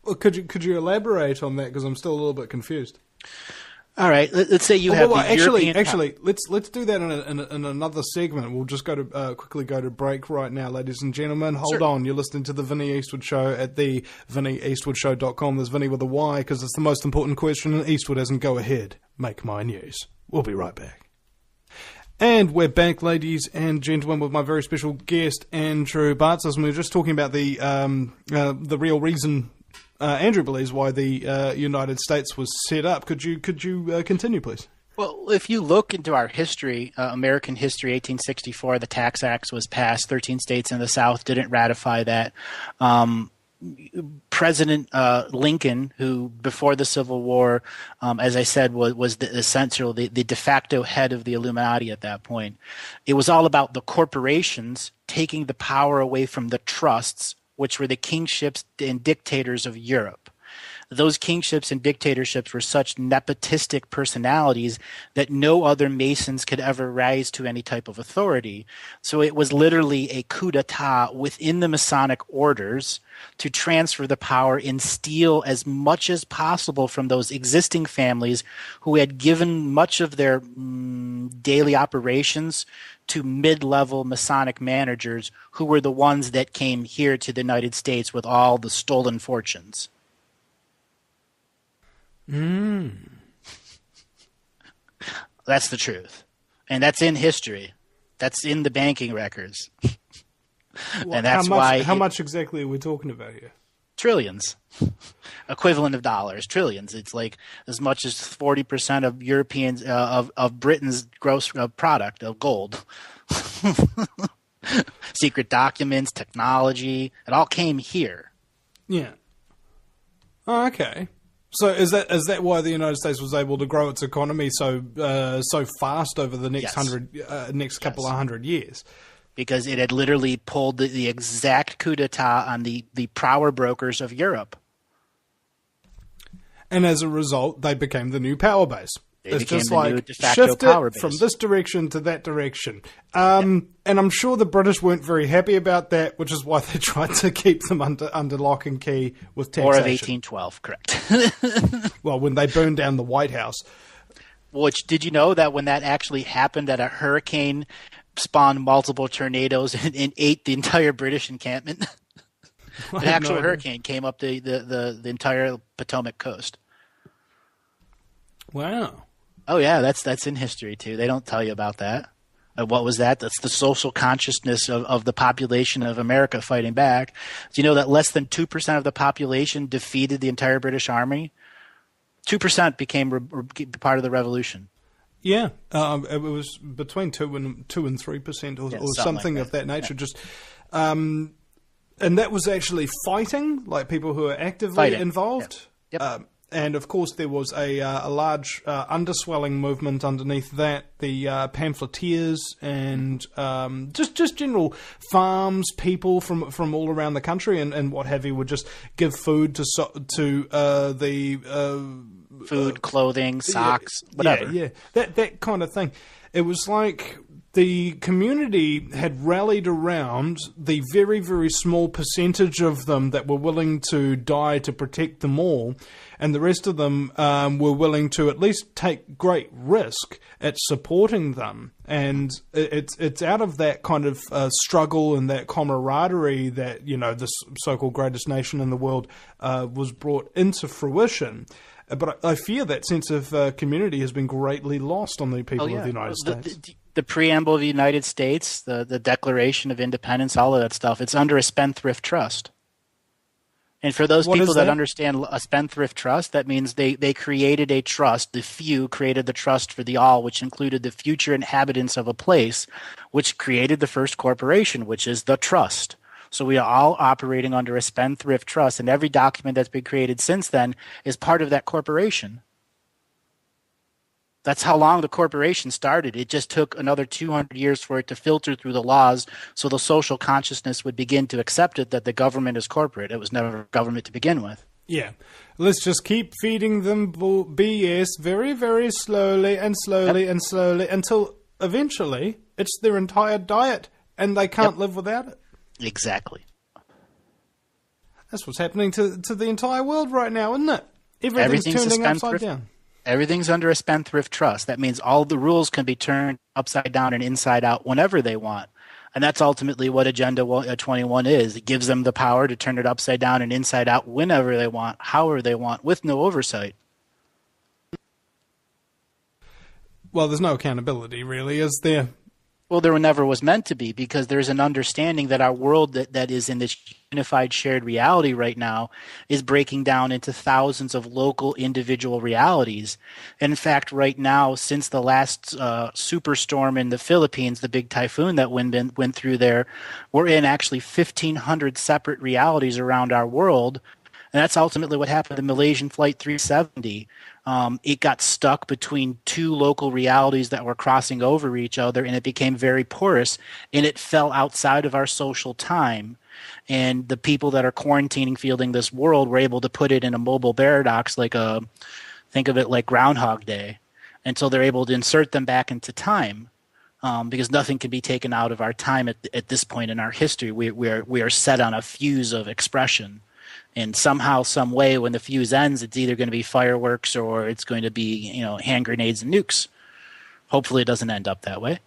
Well, could you elaborate on that, because I'm still a little bit confused. All right, let's say you have actually, let's do that in another segment. We'll just go to quickly go to break right now, ladies and gentlemen. Hold on, you're listening to the Vinny Eastwood Show at the VinnyEastwoodShow.com. There's Vinny with a Y because it's the most important question, and Eastwood hasn't go ahead. Make my news. We'll be right back. And we're back, ladies and gentlemen, with my very special guest, Andrew Bartzis. And we were just talking about the real reason Andrew believes why the United States was set up. Could you continue, please? Well, if you look into our history, American history, 1864, the Tax Act was passed. 13 states in the South didn't ratify that. President Lincoln, who before the Civil War, as I said, was the de facto head of the Illuminati at that point. It was all about the corporations taking the power away from the trusts, which were the kingships and dictators of Europe. Those kingships and dictatorships were such nepotistic personalities that no other Masons could ever rise to any type of authority. So it was literally a coup d'etat within the Masonic orders to transfer the power and steal as much as possible from those existing families who had given much of their daily operations to mid-level Masonic managers who were the ones that came here to the United States with all the stolen fortunes. That's the truth. And that's in history. That's in the banking records. Well, and that's how much exactly are we talking about here? Trillions. Equivalent of dollars. Trillions. It's like as much as 40% of Europeans of Britain's gross product of gold. Secret documents, technology, it all came here. Yeah. Oh, okay. So is that why the United States was able to grow its economy so fast over the next couple of hundred years? Because it had literally pulled the exact coup d'etat on the power brokers of Europe. And as a result, they became the new power base. It's just like shift it from this direction to that direction. And I'm sure the British weren't very happy about that, which is why they tried to keep them under lock and key with taxation. War of 1812, correct. Well, when they burned down the White House. Which, did you know that when that actually happened, that a hurricane spawned multiple tornadoes and ate the entire British encampment? An actual hurricane came up the entire Potomac coast. Wow. Oh yeah, that's in history too. They don't tell you about that. What was that? That's the social consciousness of the population of America fighting back. Do you know that less than 2% of the population defeated the entire British Army? 2% became part of the revolution. Yeah, it was between 2 and 3%, or something like of that nature. Just, and that was actually fighting, like people who are actively involved. Yep. And of course, there was a large underswelling movement underneath that. The pamphleteers and just general farms people from all around the country and what have you would just give food to the food, clothing, socks, whatever. Yeah, that kind of thing. It was like the community had rallied around the very, very small percentage of them that were willing to die to protect them all, and the rest of them were willing to at least take great risk at supporting them. And it's out of that kind of struggle and that camaraderie that, this so-called greatest nation in the world was brought into fruition. But I fear that sense of community has been greatly lost on the people of the United States. The preamble of the United States, the Declaration of Independence, all of that stuff, it's under a spendthrift trust. And for those people that understand a spendthrift trust, that means they created a trust. The few created the trust for the all, which included the future inhabitants of a place, which created the first corporation, which is the trust. So we are all operating under a spendthrift trust, and every document that's been created since then is part of that corporation. That's how long the corporation started. It just took another 200 years for it to filter through the laws so the social consciousness would begin to accept it that the government is corporate. It was never government to begin with. Yeah. Let's just keep feeding them BS very, very slowly and slowly and slowly until eventually it's their entire diet and they can't live without it. Exactly. That's what's happening to the entire world right now, isn't it? Everything's turning upside down. Everything's under a spendthrift trust. That means all the rules can be turned upside down and inside out whenever they want. And that's ultimately what Agenda 21 is. It gives them the power to turn it upside down and inside out whenever they want, however they want, with no oversight. Well, there's no accountability, really, is there? Well, there never was meant to be, because there's an understanding that our world that is in this unified shared reality right now is breaking down into thousands of local individual realities. And in fact, right now, since the last superstorm in the Philippines, the big typhoon that went through there, we're in actually 1,500 separate realities around our world. And that's ultimately what happened to Malaysian Flight 370. It got stuck between two local realities that were crossing over each other, and it became very porous, and it fell outside of our social time. And the people that are quarantining, fielding this world, were able to put it in a mobile paradox, think of it like Groundhog Day, until they're able to insert them back into time. Because nothing can be taken out of our time at this point in our history. We are set on a fuse of expression. And somehow, some way, when the fuse ends, it's either going to be fireworks or it's going to be, hand grenades and nukes. Hopefully, it doesn't end up that way.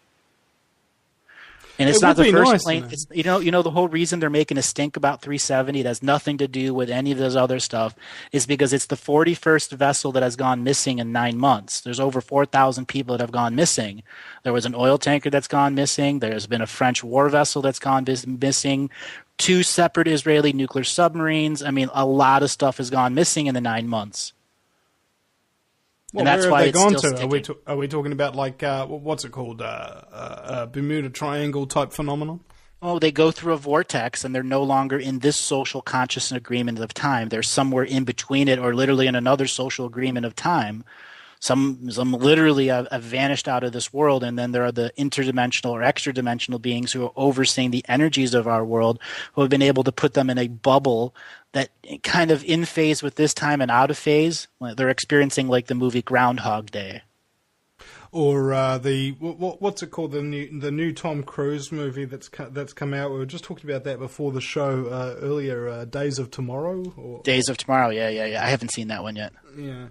And it's not the first plane. It's, the whole reason they're making a stink about 370, it has nothing to do with any of this other stuff, is because it's the 41st vessel that has gone missing in 9 months. There's over 4,000 people that have gone missing. There was an oil tanker that's gone missing. There's been a French war vessel that's gone missing. 2 separate Israeli nuclear submarines. I mean, a lot of stuff has gone missing in the 9 months. Well, and that's why it's still sticking. Are we talking about what's it called, Bermuda Triangle type phenomenon? Oh, they go through a vortex and they're no longer in this social conscious agreement of time. They're somewhere in between it, or literally in another social agreement of time. Some literally have vanished out of this world, and then there are the interdimensional or extra-dimensional beings who are overseeing the energies of our world, who have been able to put them in a bubble that kind of in phase with this time and out of phase. They're experiencing like the movie Groundhog Day. Or what's it called, the new Tom Cruise movie that's come out. We were just talking about that before the show earlier, Days of Tomorrow? Days of Tomorrow, yeah. I haven't seen that one yet. Yeah.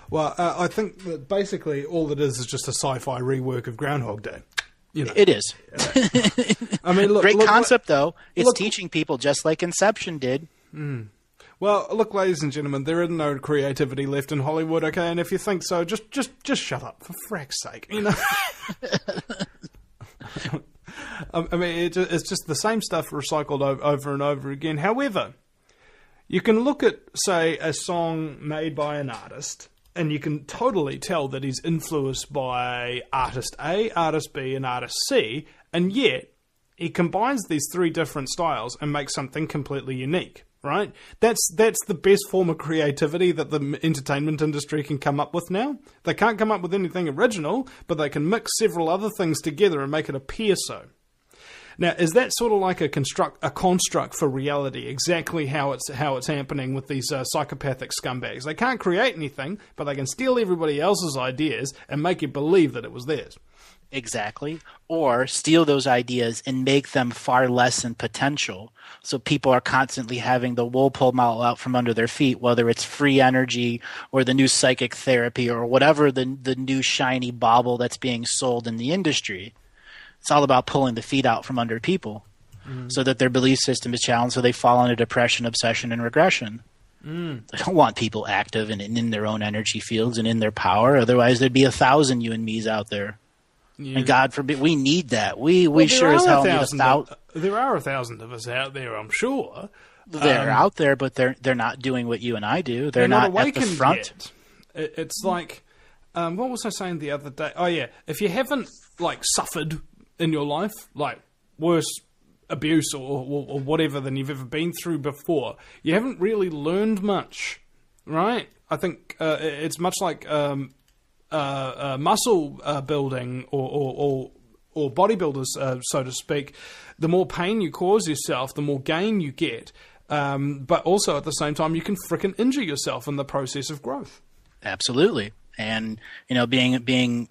Well, I think that basically all it is just a sci-fi rework of Groundhog Day. It is. I mean, great concept, though. It's teaching people just like Inception did. Mm. Well, look, ladies and gentlemen, there is no creativity left in Hollywood, okay? And if you think so, just shut up, for frack's sake, I mean, it's just the same stuff recycled over and over again. However, you can look at, say, a song made by an artist, and you can totally tell that he's influenced by artist A, artist B, and artist C, and yet he combines these three different styles and makes something completely unique, right? That's the best form of creativity that the entertainment industry can come up with now. They can't come up with anything original, but they can mix several other things together and make it appear so. Now, is that sort of like a construct for reality? Exactly how it's happening with these psychopathic scumbags. They can't create anything, but they can steal everybody else's ideas and make you believe that it was theirs. Exactly. Or steal those ideas and make them far less in potential. So people are constantly having the wool pulled out from under their feet, whether it's free energy or the new psychic therapy or whatever the new shiny bauble that's being sold in the industry. It's all about pulling the feet out from under people so that their belief system is challenged, so they fall into depression, obsession, and regression. They don't want people active and in their own energy fields and in their power. Otherwise, there'd be 1,000 you and me's out there. Yeah. And God forbid, we need that. We sure as hell need 1,000. There are 1,000 of us out there, I'm sure. They're out there, but they're not doing what you and I do. They're not at the front. Yet. It's like, what was I saying the other day? Oh, yeah. If you haven't, suffered in your life, worse abuse or whatever than you've ever been through before, you haven't really learned much, right? I think it's much like muscle building or bodybuilders, so to speak. The more pain you cause yourself, the more gain you get. But also at the same time, you can frickin' injure yourself in the process of growth. Absolutely. And, being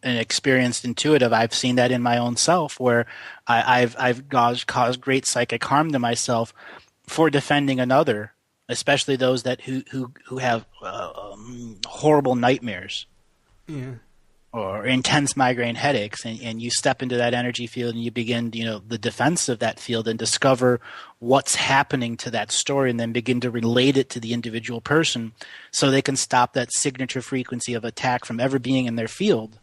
an experienced intuitive, I've seen that in my own self where I've caused great psychic harm to myself for defending another, especially those who have horrible nightmares. Yeah. Or intense migraine headaches, and you step into that energy field and you begin, the defense of that field and discover what's happening to that story and then begin to relate it to the individual person so they can stop that signature frequency of attack from ever being in their field.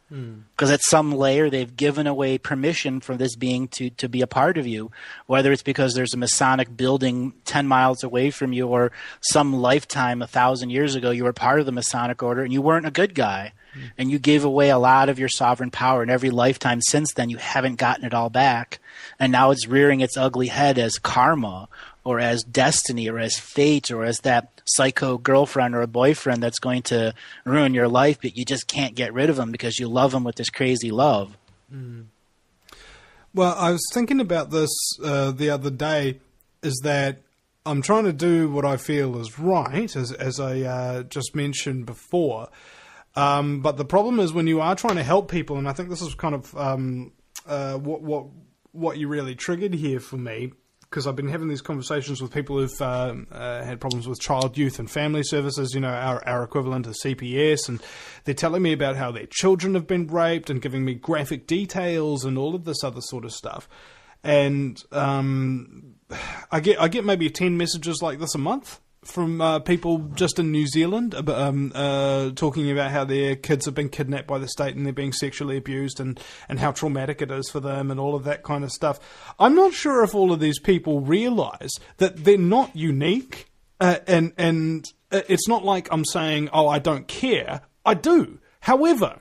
Because at some layer they've given away permission for this being to be a part of you, whether it's because there's a Masonic building 10 miles away from you or some lifetime 1,000 years ago you were part of the Masonic order and you weren't a good guy and you gave away a lot of your sovereign power, and every lifetime since then you haven't gotten it all back, and now it's rearing its ugly head as karma or as destiny or as fate or as that psycho girlfriend or a boyfriend that's going to ruin your life, but you just can't get rid of them because you love them with this crazy love. Well, I was thinking about this the other day, is that I'm trying to do what I feel is right, as I just mentioned before. But the problem is when you are trying to help people, and I think this is kind of what you really triggered here for me, because I've been having these conversations with people who've had problems with child, youth, and family services, our equivalent of CPS, and they're telling me about how their children have been raped and giving me graphic details and all of this other sort of stuff. And I get maybe 10 messages like this a month from people just in New Zealand talking about how their kids have been kidnapped by the state and they're being sexually abused and how traumatic it is for them and all of that kind of stuff. I'm not sure if all of these people realise that they're not unique and it's not like I'm saying, oh, I don't care. I do. However,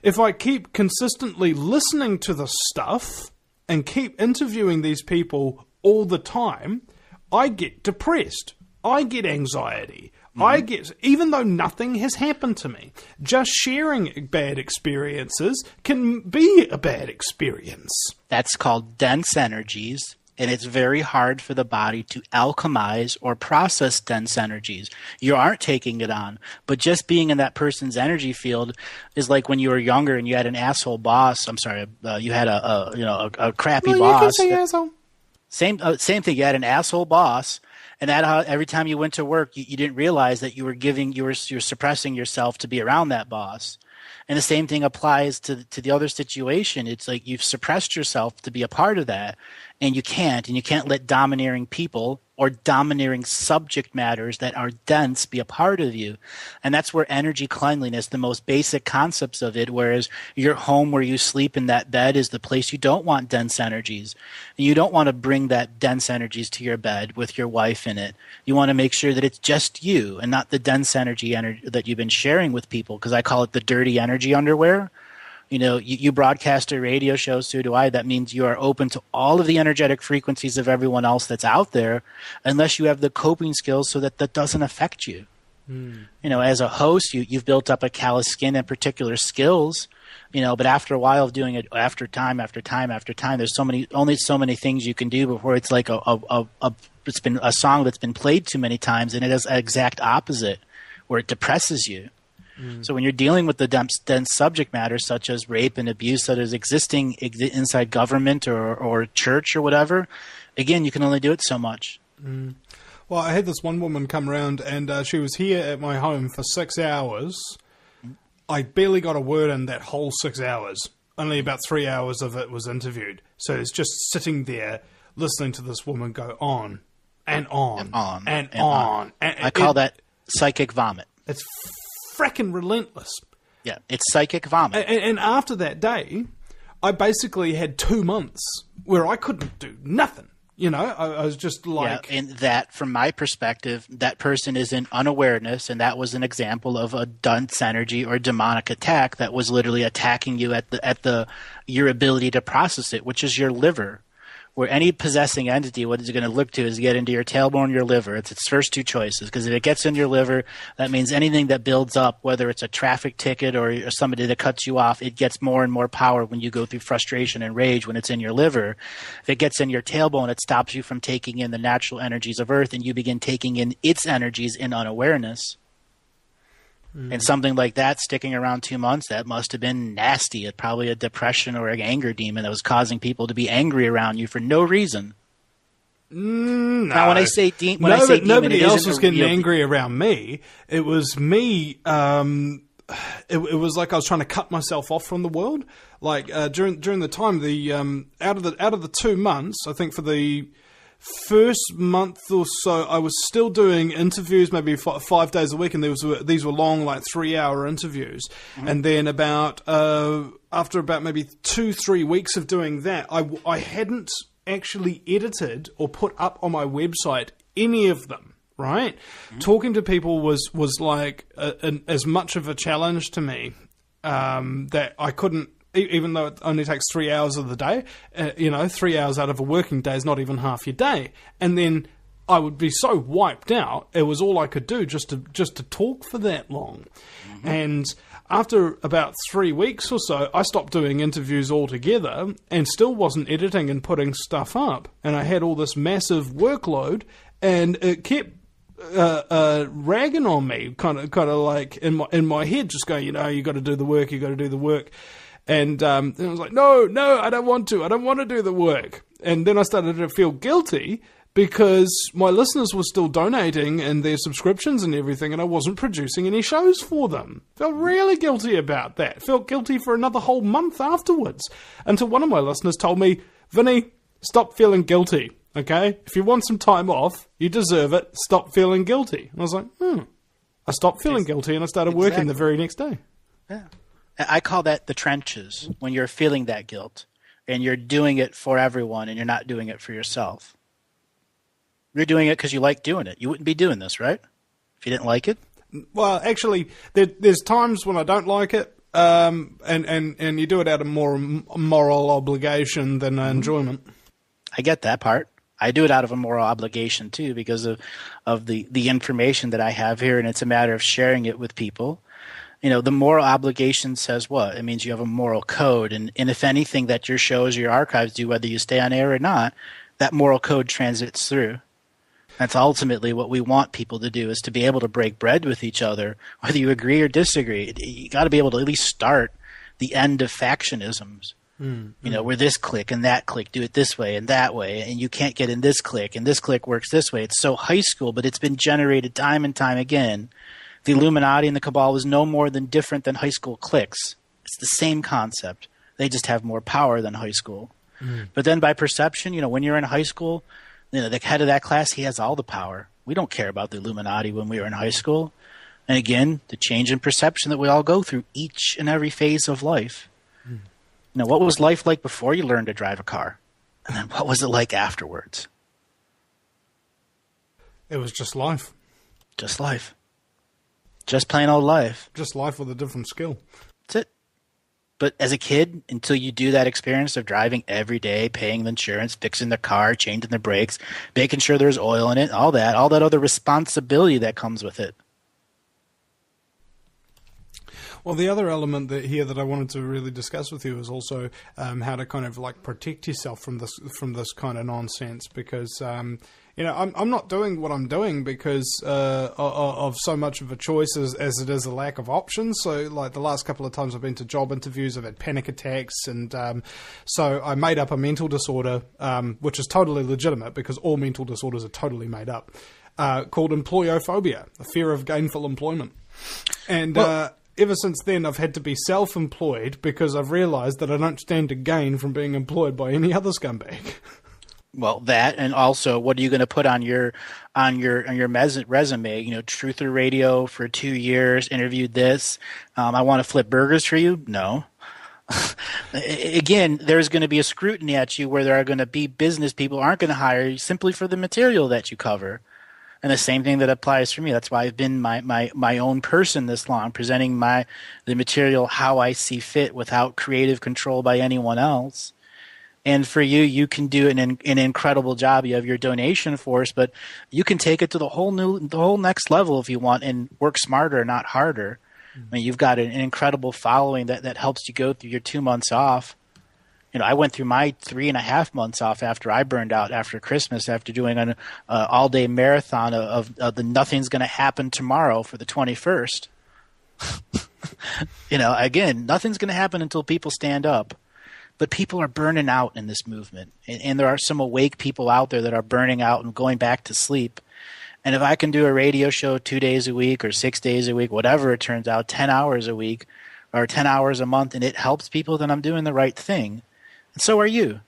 if I keep consistently listening to this stuff and keep interviewing these people all the time, I get depressed. I get anxiety. Even though nothing has happened to me, just sharing bad experiences can be a bad experience. That's called dense energies, and it's very hard for the body to alchemize or process dense energies. You aren't taking it on, but just being in that person's energy field is like when you were younger and you had an asshole boss. I'm sorry, you had a crappy boss. You can say asshole. Same thing. You had an asshole boss. And that every time you went to work, you didn't realize that you were suppressing yourself to be around that boss. And the same thing applies to the other situation. It's like you've suppressed yourself to be a part of that, and you can't let domineering people or domineering subject matters that are dense be a part of you. And that's where energy cleanliness, the most basic concepts of it, whereas your home where you sleep in that bed is the place you don't want dense energies. And you don't want to bring that dense energies to your bed with your wife in it. You want to make sure that it's just you and not the dense energy that you've been sharing with people, because I call it the dirty energy underwear. You know, you broadcast a radio show, so do I. That means you are open to all of the energetic frequencies of everyone else that's out there, unless you have the coping skills so that doesn't affect you. You know, as a host, you've built up a callous skin and particular skills, you know, but after a while of doing it after time, there's only so many things you can do before it's like it's been a song that's been played too many times, and it has an exact opposite where it depresses you. So when you're dealing with the dense subject matter, such as rape and abuse that is existing inside government or church or whatever, again, you can only do it so much. Well, I had this one woman come around, and she was here at my home for 6 hours. I barely got a word in that whole 6 hours. Only about 3 hours of it was interviewed. So it's just sitting there listening to this woman go on and on and on. I call that psychic vomit. It's frickin' relentless. Yeah, it's psychic vomit. And after that day, I basically had 2 months where I couldn't do nothing. You know, I was just like... Yeah, and that, from my perspective, that person is in unawareness, and that was an example of a dense energy or demonic attack that was literally attacking you at your ability to process it, which is your liver. Where any possessing entity, what it's going to look to is get into your tailbone or your liver. It's its first two choices, because if it gets in your liver, that means anything that builds up, whether it's a traffic ticket or somebody that cuts you off, it gets more and more power when you go through frustration and rage when it's in your liver. If it gets in your tailbone, it stops you from taking in the natural energies of Earth, and you begin taking in its energies in unawareness. And something like that sticking around 2 months, that must have been nasty. It's probably a depression or an anger demon that was causing people to be angry around you for no reason. No. Now, when I say demon, nobody else was getting angry around me. It was me. It was like I was trying to cut myself off from the world. Like during the time, out of the 2 months, I think for the first month or so, I was still doing interviews, maybe 5 days a week, and these were long, like 3-hour interviews. And then after about maybe 2-3 weeks of doing that, I hadn't actually edited or put up on my website any of them. Right, talking to people was like as much of a challenge to me that I couldn't. Even though it only takes 3 hours of the day, 3 hours out of a working day is not even half your day. And then I would be so wiped out, it was all I could do just to talk for that long. And after about 3 weeks or so, I stopped doing interviews altogether and still wasn't editing and putting stuff up. And I had all this massive workload, and it kept ragging on me, kind of like in my head, just going, you got to do the work, And I was like, no, I don't want to do the work. And then I started to feel guilty because my listeners were still donating and their subscriptions and everything, and I wasn't producing any shows for them. Felt really guilty about that. Felt guilty for another whole month afterwards. Until one of my listeners told me, Vinny, stop feeling guilty, okay? If you want some time off, you deserve it. Stop feeling guilty. And I was like, I stopped feeling guilty, and I started working the very next day. Yeah. I call that the trenches, when you're feeling that guilt and you're doing it for everyone and you're not doing it for yourself. You're doing it because you like doing it. You wouldn't be doing this, right? If you didn't like it? Well, actually, there's times when I don't like it, and you do it out of more moral obligation than enjoyment. I get that part. I do it out of a moral obligation, too, because of the information that I have here, and it's a matter of sharing it with people. The moral obligation says what? It means you have a moral code. And if anything that your shows or your archives do, whether you stay on air or not, that moral code transits through. That's ultimately what we want people to do, is to be able to break bread with each other, whether you agree or disagree. You got to be able to at least start the end of factionisms. Where this clique and that clique do it this way and that way, and you can't get in this clique, and this clique works this way. It's so high school, but it's been generated time and time again. The Illuminati and the Cabal was no more than different than high school cliques. It's the same concept. They just have more power than high school. But then by perception, when you're in high school, The head of that class, he has all the power. We don't care about the Illuminati when we were in high school. And again, the change in perception that we all go through each and every phase of life. What was life like before you learned to drive a car? And then what was it like afterwards? It was just life. Just life. Just plain old life. Just life with a different skill. That's it. But as a kid, until you do that experience of driving every day, paying the insurance, fixing the car, changing the brakes, making sure there's oil in it, all that other responsibility that comes with it. Well, the other element that I wanted to really discuss with you is also how to kind of like protect yourself from this kind of nonsense, because I'm not doing what I'm doing because of so much of a choice as it is a lack of options. So like the last couple of times I've been to job interviews, I've had panic attacks, and so I made up a mental disorder, which is totally legitimate because all mental disorders are totally made up, called employophobia, a fear of gainful employment. And ever since then, I've had to be self-employed because I've realised that I don't stand to gain from being employed by any other scumbag. Well, that, and also, what are you going to put on your resume? Truther Radio for 2 years, interviewed this. I want to flip burgers for you. No. Again, there's going to be a scrutiny at you where there are going to be business people aren't going to hire you simply for the material that you cover. And the same thing that applies for me. That's why I've been my own person this long, presenting the material how I see fit without creative control by anyone else. And for you, you can do an incredible job. You have your donation force, but you can take it to the whole next level if you want and work smarter, not harder. I mean, you've got an incredible following that helps you go through your 2 months off. I went through my 3.5 months off after I burned out after Christmas, after doing an all-day marathon of the Nothing's Going to Happen Tomorrow for the 21st. Again, nothing's going to happen until people stand up. But people are burning out in this movement. And there are some awake people out there that are burning out and going back to sleep. And if I can do a radio show 2 days a week or 6 days a week, whatever it turns out, 10 hours a week or 10 hours a month, and it helps people, then I'm doing the right thing. And so are you.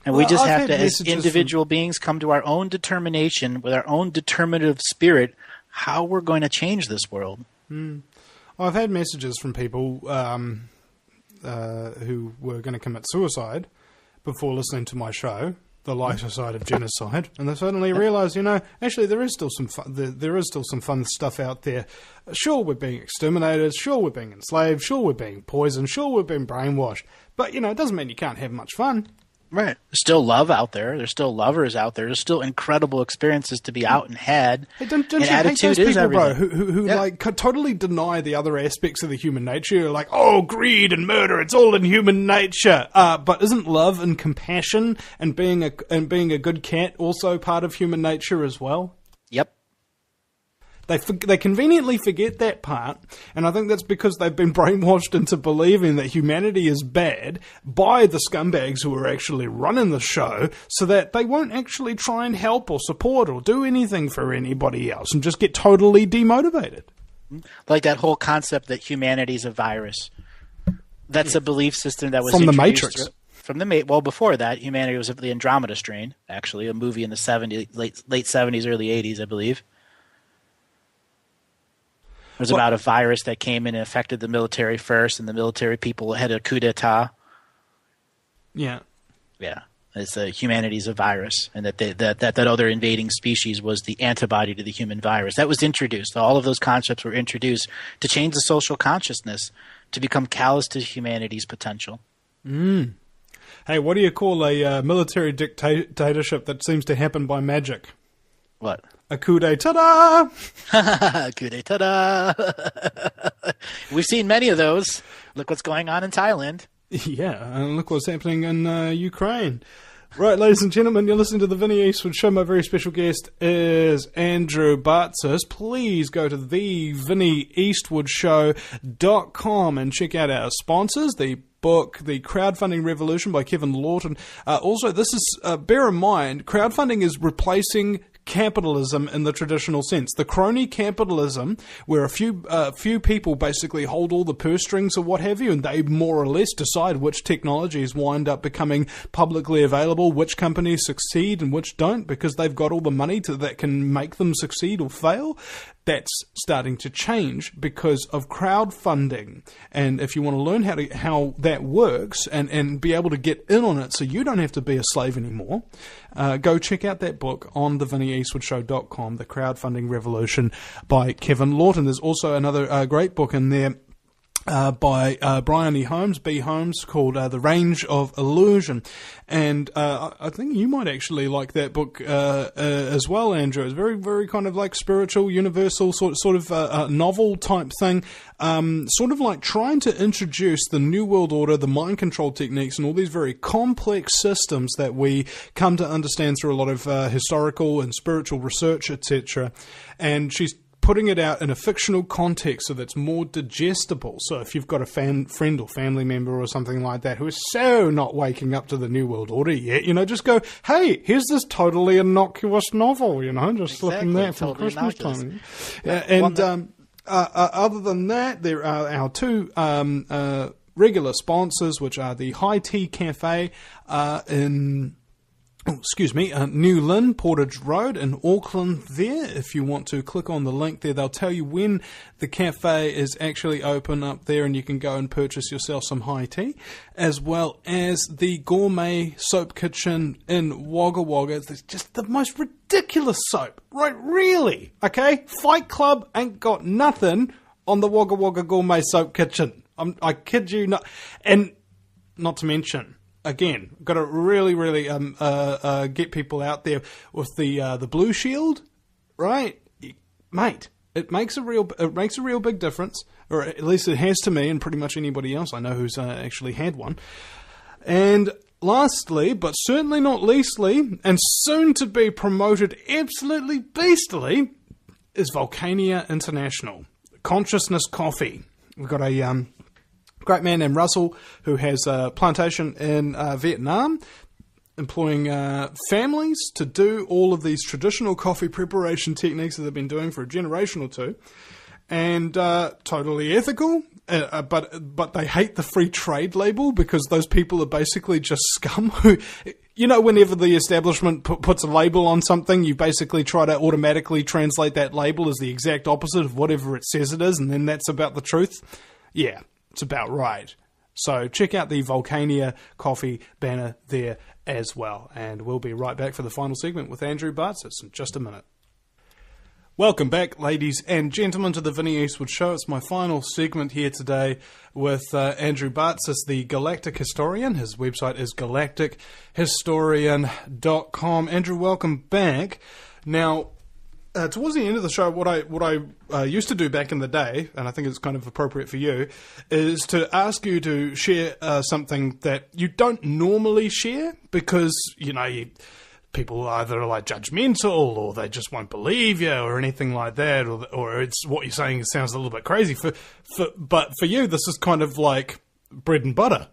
And we just have to, as individual beings, come to our own determination with our own determinative spirit how we're going to change this world. Well, I've had messages from people who were going to commit suicide before listening to my show, The Lighter Side of Genocide, and they suddenly realised, actually there is still some fun stuff out there. Sure, we're being exterminated. Sure, we're being enslaved. Sure, we're being poisoned. Sure, we're being brainwashed. But, it doesn't mean you can't have much fun. Right. There's still love out there. There's still lovers out there. There's still incredible experiences to be out and had. Hey, don't you hate those people, bro, who totally deny the other aspects of the human nature? You're like, oh, greed and murder, it's all in human nature. But isn't love and compassion and being a good cat also part of human nature as well? Yep. They conveniently forget that part, and I think that's because they've been brainwashed into believing that humanity is bad by the scumbags who are actually running the show, so that they won't actually try and help or support or do anything for anybody else and just get totally demotivated. Like that whole concept that humanity is a virus. That's a belief system that was from the introduced Matrix. Well, before that, humanity was the Andromeda Strain, actually, a movie in the 70s, late 70s, early 80s, I believe. It was about a virus that came in and affected the military first, and the military people had a coup d'etat. Yeah. Yeah. It's humanity's a virus, and that other invading species was the antibody to the human virus. That was introduced. All of those concepts were introduced to change the social consciousness, to become callous to humanity's potential. Hey, what do you call a military dictatorship that seems to happen by magic? What? A coup d'etat! Coup d'etat! We've seen many of those. Look what's going on in Thailand. Yeah, and look what's happening in Ukraine. Right, ladies and gentlemen, you're listening to the Vinny Eastwood Show. My very special guest is Andrew Bartzis. Please go to thevinnyeastwoodshow.com and check out our sponsors, the book, The Crowdfunding Revolution by Kevin Lawton. Also, this is, bear in mind, crowdfunding is replacing capitalism in the traditional sense. The crony capitalism, where a few people basically hold all the purse strings or what have you, and they more or less decide which technologies wind up becoming publicly available, which companies succeed and which don't, because they've got all the money that can make them succeed or fail. That's starting to change because of crowdfunding. And if you want to learn how that works and be able to get in on it so you don't have to be a slave anymore, go check out that book on thevinnieeastwoodshow.com, The Crowdfunding Revolution by Kevin Lawton. There's also another great book in there by Brian E. Holmes, B. Holmes, called The Range of Illusion. And I think you might actually like that book as well, Andrew. It's very, very kind of like spiritual, universal, sort of novel type thing. Sort of like trying to introduce the New World Order, the mind control techniques, and all these very complex systems that we come to understand through a lot of historical and spiritual research, etc. And she's putting it out in a fictional context so that's more digestible. So if you've got a friend or family member or something like that who is so not waking up to the New World Order yet, just go, hey, here's this totally innocuous novel, just looking that for totally Christmas time. Other than that, there are our two regular sponsors, which are the High Tea Cafe in New Lynn, Portage Road in Auckland there. If you want to click on the link there, they'll tell you when the cafe is actually open up there, and you can go and purchase yourself some high tea, as well as the Gourmet Soap Kitchen in Wagga Wagga. It's just the most ridiculous soap, right? Really? Okay? Fight Club ain't got nothing on the Wagga Wagga Gourmet Soap Kitchen. I kid you not. And not to mention, again, got to really, really get people out there with the Blue Shield, right, mate? It makes a real big difference, or at least it has to me, and pretty much anybody else I know who's actually had one. And lastly, but certainly not leastly, and soon to be promoted absolutely beastly, is Volcania International Consciousness Coffee. We've got a great man named Russell who has a plantation in Vietnam, employing families to do all of these traditional coffee preparation techniques that they've been doing for a generation or two, and totally ethical. But they hate the free trade label because those people are basically just scum who, whenever the establishment puts a label on something, you basically try to automatically translate that label as the exact opposite of whatever it says it is, and then that's about the truth. Yeah. It's about right. So check out the Volcania Coffee banner there as well. And we'll be right back for the final segment with Andrew Bartzis in just a minute. Welcome back, ladies and gentlemen, to the Vinny Eastwood Show. It's my final segment here today with Andrew Bartzis, the Galactic historian. His website is galactichistorian.com. Andrew, welcome back. Now, towards the end of the show, what I used to do back in the day, and I think it's kind of appropriate for you, is to ask you to share something that you don't normally share because, people either are like judgmental or they just won't believe you or anything like that, or it's what you're saying sounds a little bit crazy. But for you, this is kind of like bread and butter.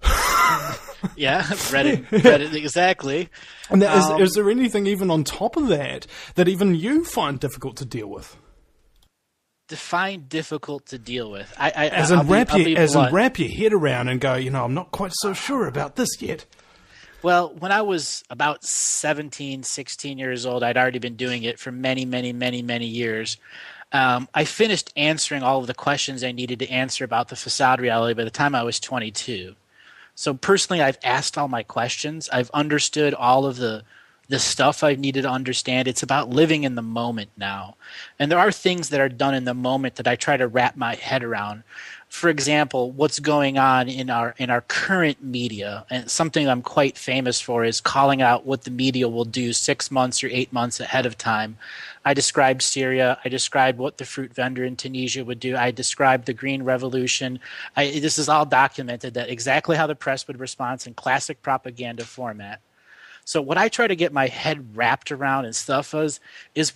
Yeah, read it exactly. And is there anything even on top of that even you find difficult to deal with? Define difficult to deal with. Wrap your head around and go, I'm not quite so sure about this yet. Well, when I was about 17, 16 years old, I'd already been doing it for many, many, many, many years. I finished answering all of the questions I needed to answer about the facade reality by the time I was 22. So personally, I've asked all my questions. I've understood all of the stuff I needed to understand. It's about living in the moment now. And there are things that are done in the moment that I try to wrap my head around. For example, what's going on in our current media, and something I'm quite famous for is calling out what the media will do 6 months or 8 months ahead of time. I described Syria. I described what the fruit vendor in Tunisia would do. I described the Green Revolution. This is all documented, that exactly how the press would respond in classic propaganda format. So what I try to get my head wrapped around and stuff is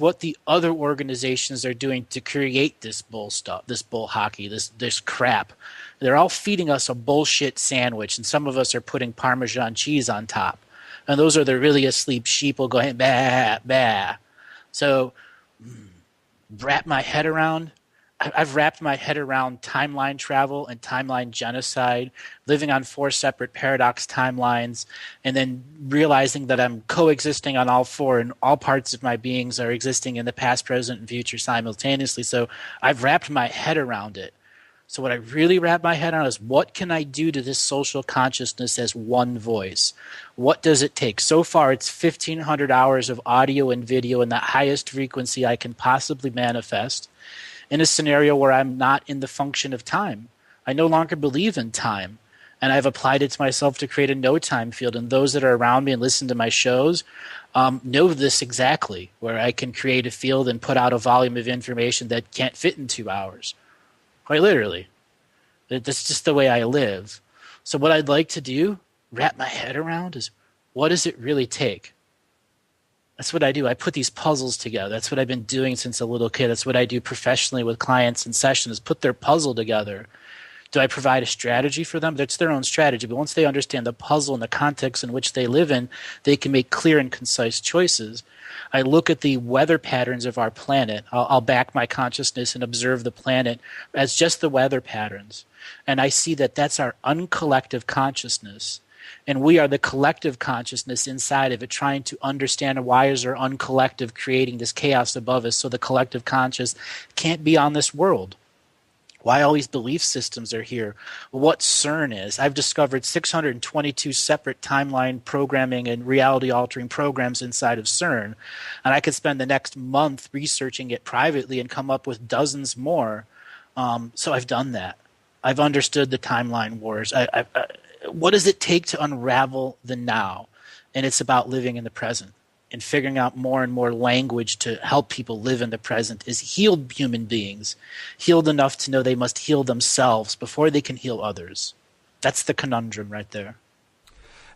what the other organizations are doing to create this bull stuff, this bull hockey, this crap. They're all feeding us a bullshit sandwich, and some of us are putting Parmesan cheese on top. And those are the really asleep sheep will go, bah, bah. So wrap my head around. I've wrapped my head around timeline travel and timeline genocide, living on 4 separate paradox timelines, and then realizing that I'm coexisting on all 4 and all parts of my beings are existing in the past, present, and future simultaneously. So I've wrapped my head around it. So what I really wrap my head on is, what can I do to this social consciousness as one voice? What does it take? So far, it's 1,500 hours of audio and video in the highest frequency I can possibly manifest, in a scenario where I'm not in the function of time. I no longer believe in time, and I've applied it to myself to create a no-time field. And those that are around me and listen to my shows know this exactly, where I can create a field and put out a volume of information that can't fit in 2 hours. Quite literally. That's just the way I live. So what I'd like to do, wrap my head around, is, what does it really take? That's what I do. I put these puzzles together. That's what I've been doing since a little kid. That's what I do professionally with clients in sessions, put their puzzle together. Do I provide a strategy for them? That's their own strategy. But once they understand the puzzle and the context in which they live in, they can make clear and concise choices. I look at the weather patterns of our planet. I'll back my consciousness and observe the planet as just the weather patterns. And I see that that's our uncollective consciousness. And we are the collective consciousness inside of it, trying to understand why is our uncollective creating this chaos above us, so the collective conscious can't be on this world. Why all these belief systems are here, what CERN is. I've discovered 622 separate timeline programming and reality-altering programs inside of CERN, and I could spend the next month researching it privately and come up with dozens more. So I've done that. I've understood the timeline wars. What does it take to unravel the now? And it's about living in the present and figuring out more and more language to help people live in the present, is healed human beings, healed enough to know they must heal themselves before they can heal others. That's the conundrum right there.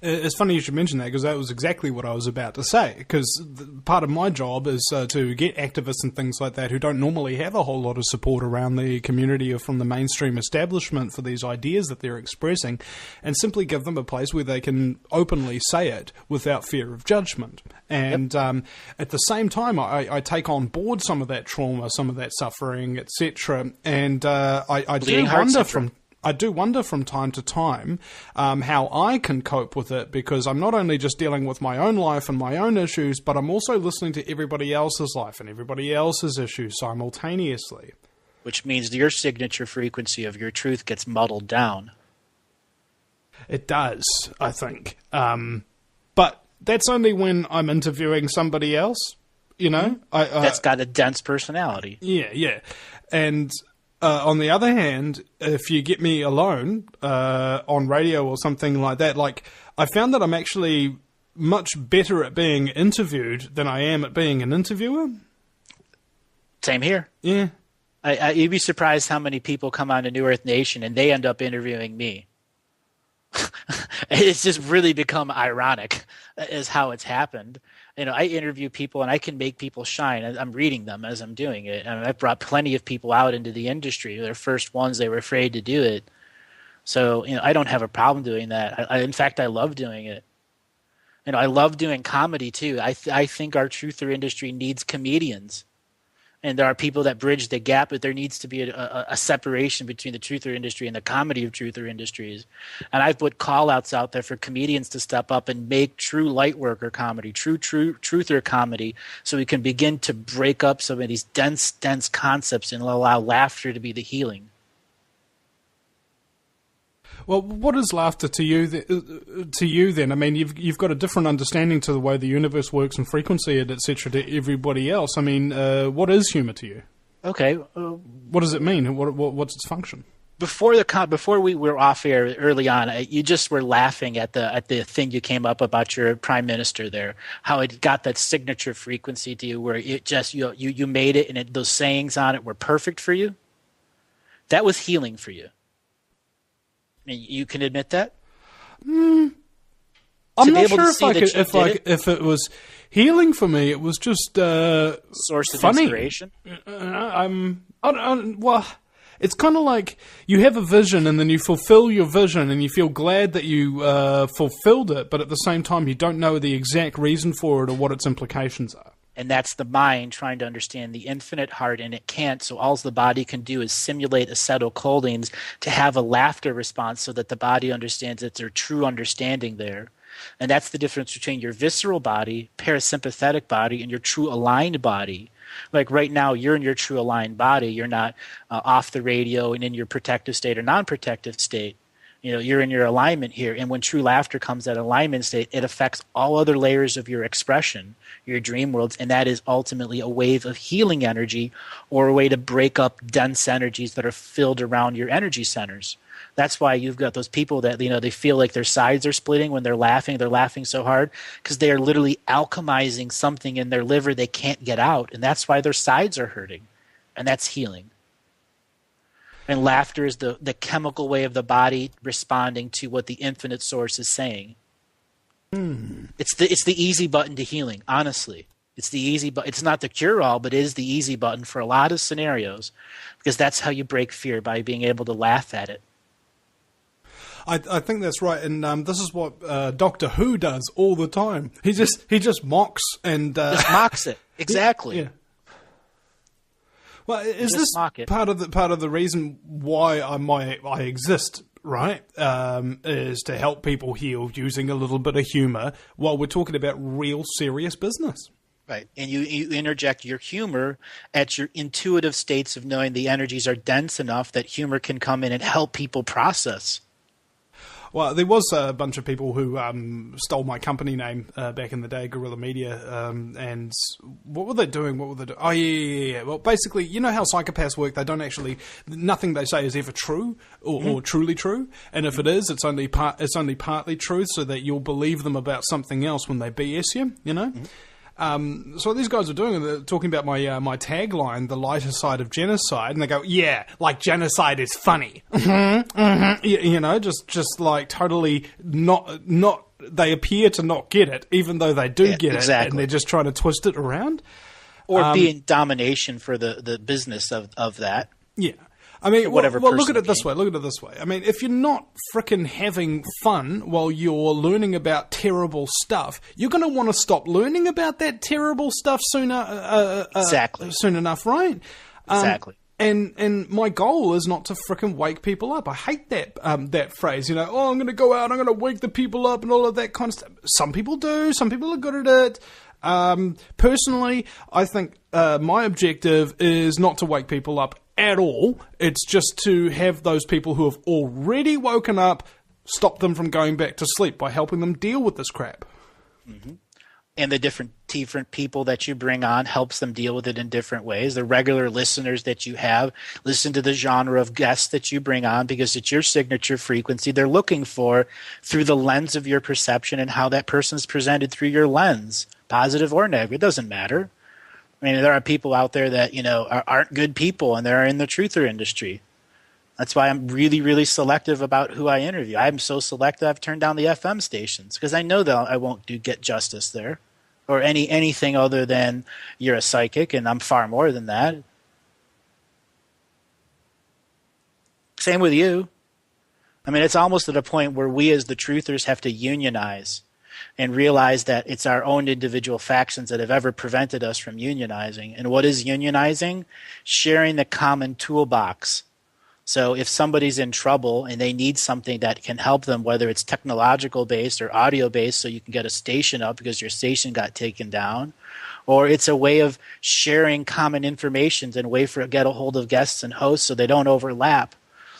It's funny you should mention that, because that was exactly what I was about to say. Because part of my job is to get activists and things like that who don't normally have a whole lot of support around the community or from the mainstream establishment for these ideas that they're expressing, and simply give them a place where they can openly say it without fear of judgment. And at the same time, I take on board some of that trauma, some of that suffering, etc. And I do wonder from time to time how I can cope with it, because I'm not only just dealing with my own life and my own issues, but I'm also listening to everybody else's life and everybody else's issues simultaneously. Which means your signature frequency of your truth gets muddled down. It does, I think. But that's only when I'm interviewing somebody else, you know? That's got a dense personality. Yeah. And on the other hand, if you get me alone on radio or something like that, like, I found that I'm actually much better at being interviewed than I am at being an interviewer. Same here. Yeah. You'd be surprised how many people come on to New Earth Nation and they end up interviewing me. It's just really become ironic is how it's happened. You know, I interview people and I can make people shine. I'm reading them as I'm doing it. And I've brought plenty of people out into the industry. They're first ones, they were afraid to do it. So, you know, I don't have a problem doing that. In fact, I love doing it. You know, I love doing comedy too. I think our truther industry needs comedians. And there are people that bridge the gap, but there needs to be a separation between the truther industry and the comedy of truther industries. And I've put call-outs out there for comedians to step up and make true light worker comedy, true truther comedy, so we can begin to break up some of these dense concepts and allow laughter to be the healing. Well, what is laughter to you? Then, I mean, you've got a different understanding to the way the universe works and frequency, etc., to everybody else. I mean, what is humor to you? Okay, what does it mean? What's its function? Before we were off air early on, you just were laughing at the thing you came up about your prime minister there, how it got that signature frequency to you, where it just you made it, and those sayings on it were perfect for you. That was healing for you. You can admit that? I'm not sure if it was healing for me. It was just source of funny. Inspiration. Well, it's kind of like you have a vision and then you fulfill your vision and you feel glad that you fulfilled it, but at the same time you don't know the exact reason for it or what its implications are. And that's the mind trying to understand the infinite heart, and it can't. So all the body can do is simulate acetylcholines to have a laughter response so that the body understands that there's true understanding there. And that's the difference between your visceral body, parasympathetic body, and your true aligned body. Like right now, you're in your true aligned body. You're not off the radio and in your protective state or non-protective state. You're in your alignment here. And when true laughter comes at alignment state, it affects all other layers of your expression, your dream worlds, and that is ultimately a wave of healing energy or a way to break up dense energies that are filled around your energy centers. That's why you've got those people that, they feel like their sides are splitting when they're laughing. They're laughing so hard because they are literally alchemizing something in their liver they can't get out, and that's why their sides are hurting, and that's healing. And laughter is the chemical way of the body responding to what the infinite source is saying. It's the easy button to healing, honestly. It's the easy button. It's not the cure-all, but it is the easy button for a lot of scenarios because that's how you break fear, by being able to laugh at it. I think that's right, and this is what Doctor Who does all the time. He just mocks and just mocks it. Exactly. Yeah. Well, is this part of the reason why I exist, right? Is to help people heal using a little bit of humor while we're talking about real serious business. Right, and you interject your humor at your intuitive states of knowing the energies are dense enough that humor can come in and help people process. Well, there was a bunch of people who stole my company name back in the day, Guerrilla Media, and what were they doing? Oh, yeah. Well, basically, you know how psychopaths work. They don't actually, nothing they say is ever true or truly true, and if it is, it's only partly true, so that you'll believe them about something else when they BS you, So what these guys are doing, they're talking about my tagline, the lighter side of genocide, and they go, yeah, like genocide is funny. Just like totally not, they appear to not get it, even though they do get it, and they're just trying to twist it around. Or be in domination for the business of that. Yeah. I mean, look at it this way. I mean, if you're not frickin' having fun while you're learning about terrible stuff, you're going to want to stop learning about that terrible stuff soon enough, right? Exactly. And my goal is not to frickin' wake people up. I hate that phrase, I'm going to go out, I'm going to wake the people up and all of that kind of stuff. Some people do. Some people are good at it. Personally, I think my objective is not to wake people up at all. It's just to have those people who have already woken up, stop them from going back to sleep by helping them deal with this crap. Mm-hmm. And the different people that you bring on helps them deal with it in different ways. The regular listeners that you have, listen to the genre of guests that you bring on because it's your signature frequency they're looking for through the lens of your perception and how that person's presented through your lens, positive or negative. It doesn't matter. I mean, there are people out there that, aren't good people and they're in the truther industry. That's why I'm really, really selective about who I interview. I'm so selective I've turned down the FM stations because I know that I won't get justice there or anything other than you're a psychic, and I'm far more than that. Same with you. I mean, it's almost at a point where we as the truthers have to unionize and realize that it's our own individual factions that have ever prevented us from unionizing. And what is unionizing? Sharing the common toolbox. So if somebody's in trouble and they need something that can help them, whether it's technological based or audio based, so you can get a station up because your station got taken down, or it's a way of sharing common information and a way for get a hold of guests and hosts so they don't overlap,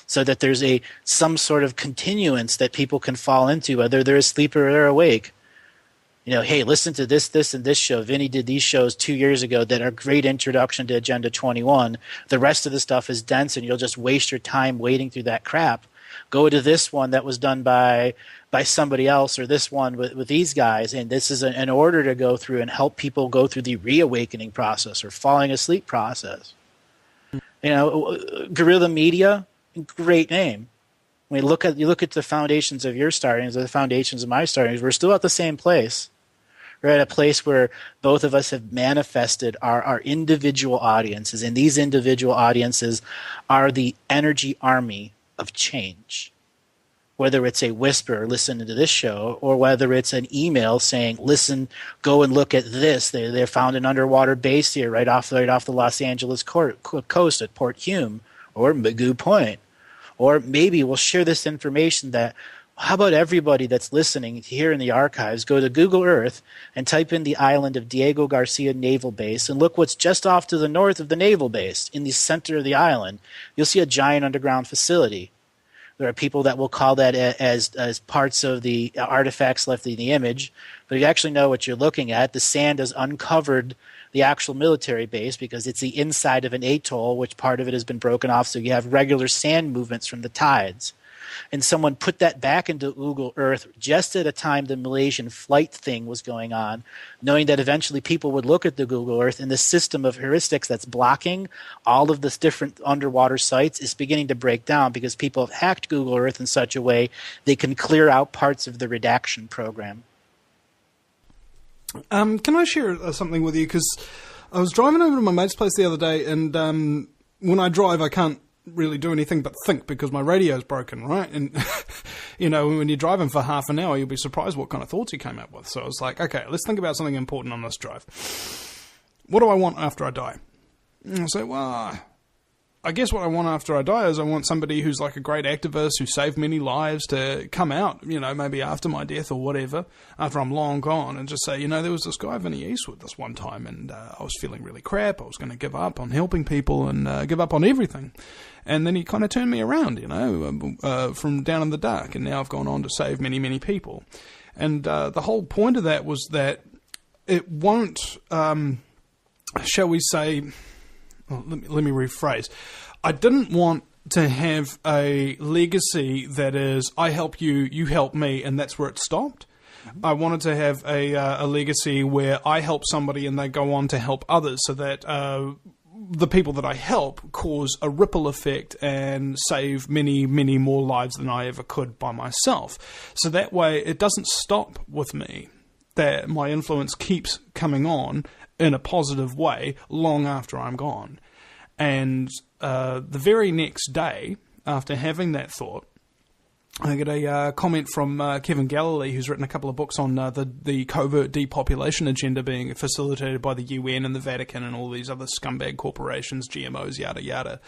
so that there's some sort of continuance that people can fall into, whether they're asleep or they're awake. Hey, listen to this, and this show. Vinny did these shows 2 years ago that are a great introduction to Agenda 21. The rest of the stuff is dense, and you'll just waste your time wading through that crap. Go to this one that was done by somebody else, or this one with these guys, and this is an order to go through and help people go through the reawakening process or falling asleep process. Guerrilla Media, great name. When you look at the foundations of your startings, or the foundations of my startings, we're still at the same place. We're at a place where both of us have manifested our individual audiences, and these individual audiences are the energy army of change. whether it's a whisper, listen to this show, or whether it's an email saying, listen, go and look at this. They found an underwater base here right off the Los Angeles coast at Port Hume or Magoo Point. Or maybe we'll share this information that, how about everybody that's listening here in the archives, go to Google Earth and type in the island of Diego Garcia Naval Base and look what's just off to the north of the naval base in the center of the island. You'll see a giant underground facility. There are people that will call that as parts of the artifacts left in the image, but you actually know what you're looking at. The sand has uncovered the actual military base because it's the inside of an atoll, which part of it has been broken off, so you have regular sand movements from the tides. And someone put that back into Google Earth just at a time the Malaysian flight thing was going on, knowing that eventually people would look at the Google Earth and the system of heuristics that's blocking all of this different underwater sites is beginning to break down because people have hacked Google Earth in such a way they can clear out parts of the redaction program. Can I share something with you? Because I was driving over to my mate's place the other day, and when I drive, I can't really do anything but think because my radio's broken, right? And, you know, when you're driving for half an hour, you'll be surprised what kind of thoughts you came up with. So I was like, okay, let's think about something important on this drive. What do I want after I die? And I say, well, I guess what I want after I die is I want somebody who's like a great activist who saved many lives to come out, you know, maybe after my death or whatever, after I'm long gone, and just say, you know, there was this guy, Vinny Eastwood, this one time, and I was feeling really crap. I was going to give up on helping people and give up on everything. And then he kind of turned me around, you know, from down in the dark, and now I've gone on to save many, many people. And the whole point of that was that it won't, shall we say... Well, let me rephrase. I didn't want to have a legacy that is, I help you, you help me, and that's where it stopped. Mm-hmm. I wanted to have a legacy where I help somebody and they go on to help others so that the people that I help cause a ripple effect and save many, many more lives than I ever could by myself. So that way it doesn't stop with me, that my influence keeps coming on in a positive way long after I'm gone. And the very next day, after having that thought, I get a comment from Kevin Galilei, who's written a couple of books on the covert depopulation agenda being facilitated by the UN and the Vatican and all these other scumbag corporations, GMOs, yada yada.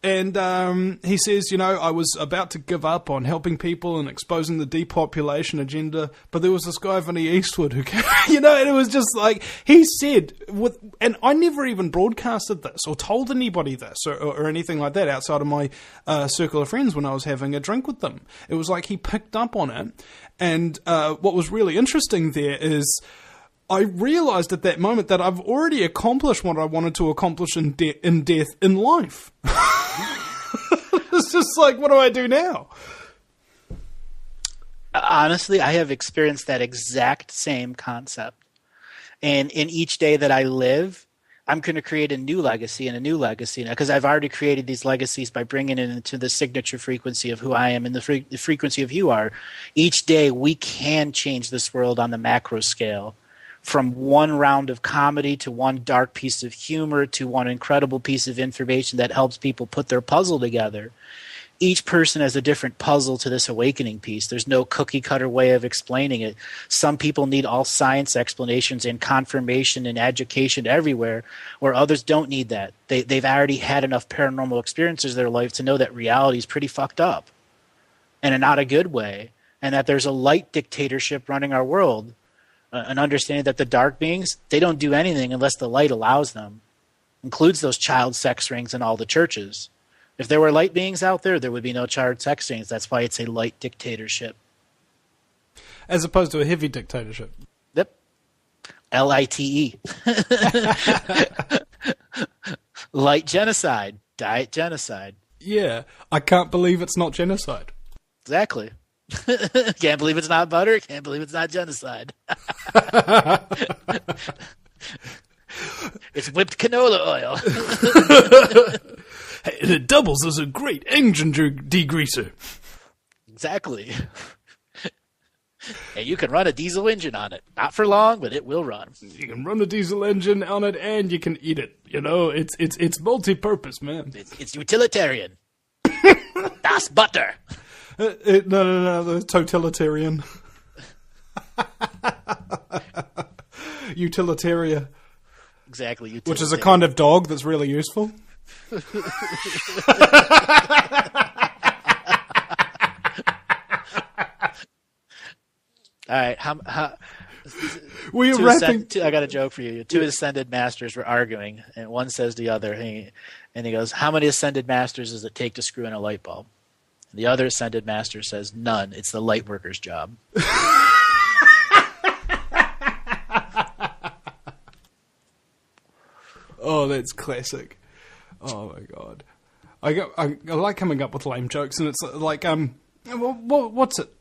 And he says, you know, I was about to give up on helping people and exposing the depopulation agenda, but there was this guy, Vinny Eastwood, who came, you know, and it was just like, he said, and I never even broadcasted this or told anybody this or anything like that outside of my circle of friends when I was having a drink with them. It was like he picked up on it. And what was really interesting there is I realized at that moment that I've already accomplished what I wanted to accomplish in death in life. It's just like, what do I do now? Honestly, I have experienced that exact same concept. And in each day that I live, I'm going to create a new legacy and a new legacy. Because I've already created these legacies by bringing it into the signature frequency of who I am and the frequency of who you are. Each day, we can change this world on the macro scale. From one round of comedy to one dark piece of humor to one incredible piece of information that helps people put their puzzle together. Each person has a different puzzle to this awakening piece. There's no cookie-cutter way of explaining it. Some people need all science explanations and confirmation and education everywhere, where others don't need that. They've already had enough paranormal experiences in their life to know that reality is pretty fucked up, and in not a good way, and that there's a light dictatorship running our world. An understanding that the dark beings, they don't do anything unless the light allows them. Includes those child sex rings in all the churches. If there were light beings out there, there would be no child sex rings. That's why it's a light dictatorship. As opposed to a heavy dictatorship. Yep. LITE. Light genocide. Diet genocide. Yeah. I can't believe it's not genocide. Exactly. Can't believe it's not butter. Can't believe it's not genocide. It's whipped canola oil. And it doubles as a great engine degreaser. Exactly. And you can run a diesel engine on it. Not for long, but it will run. You can run a diesel engine on it and you can eat it. You know, it's multi-purpose, man. It's utilitarian. Das butter. No, the totalitarian. Utilitarian. Exactly. Utilitarian. Which is a kind of dog that's really useful. All right. We are wrapping. I got a joke for you. Two ascended masters were arguing, and one says to the other, and he goes, "How many ascended masters does it take to screw in a light bulb?" And the other ascended master says, "None. It's the light worker's job." Oh, that's classic. Oh my god, I like coming up with lame jokes, and it's like what's it?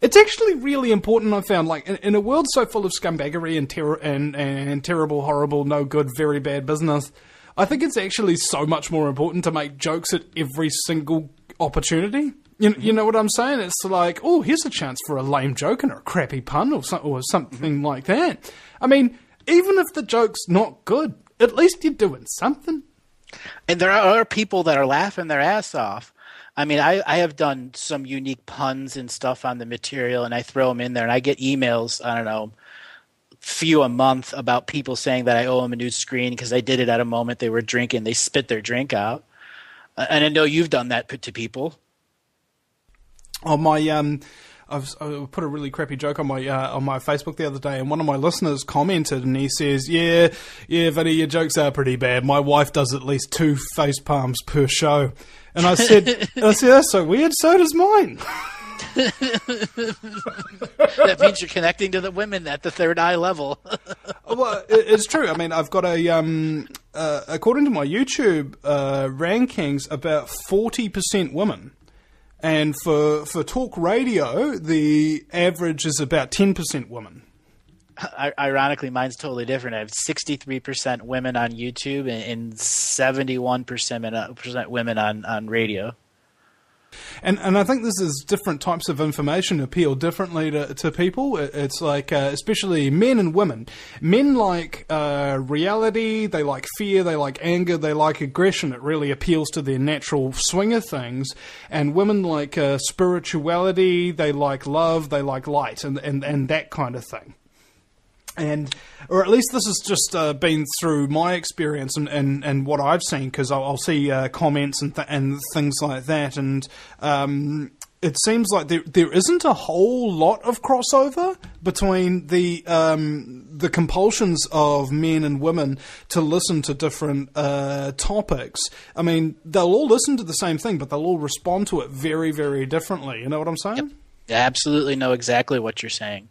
It's actually really important. I found, like, in a world so full of scumbaggery and terrible, horrible, no good, very bad business, I think it's actually so much more important to make jokes at every single opportunity. You know what I'm saying? It's like, oh, here's a chance for a lame joke and a crappy pun or something like that. I mean, even if the joke's not good, at least you're doing something. And there are people that are laughing their ass off. I mean, I have done some unique puns and stuff on the material, and I throw them in there, and I get emails, I don't know, few a month about people saying that I owe them a new screen because I did it at a moment they were drinking. They spit their drink out. And I know you've done that to people. Oh, I put a really crappy joke on my Facebook the other day, and one of my listeners commented, and he says, "Yeah, Vinny, your jokes are pretty bad. My wife does at least 2 face palms per show." And I said, "That's so weird. So does mine." That means you're connecting to the women at the third eye level. Well, it's true. I mean, I've got according to my YouTube rankings, about 40% women. And for talk radio, the average is about 10% women. Ironically, mine's totally different. I have 63% women on YouTube and 71% women on radio. And I think this is different types of information appeal differently to people. It's like, especially men and women. Men like reality, they like fear, they like anger, they like aggression. It really appeals to their natural swing of things. And women like spirituality, they like love, they like light, and that kind of thing. Or at least this has just been through my experience and what I've seen, because I'll see comments and things like that, and it seems like there isn't a whole lot of crossover between the compulsions of men and women to listen to different topics. I mean, they'll all listen to the same thing, but they'll all respond to it very, very differently. You know what I'm saying? Yep. I absolutely know exactly what you're saying.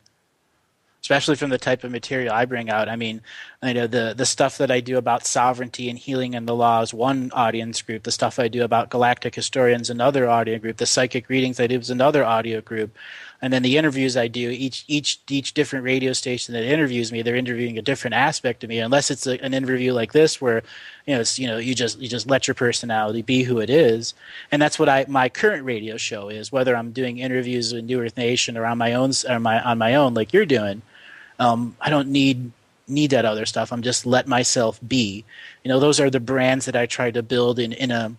Especially from the type of material I bring out. I mean, I know the stuff that I do about sovereignty and healing and the law is one audience group. The stuff I do about galactic historians, another audio group. The psychic readings I do is another audio group. And then the interviews I do, each different radio station that interviews me, they're interviewing a different aspect of me. Unless it's an interview like this, where you just let your personality be who it is. And that's what my current radio show is. Whether I'm doing interviews with New Earth Nation or on my own, like you're doing. I don't need that other stuff. I'm just let myself be. Those are the brands that I try to build in a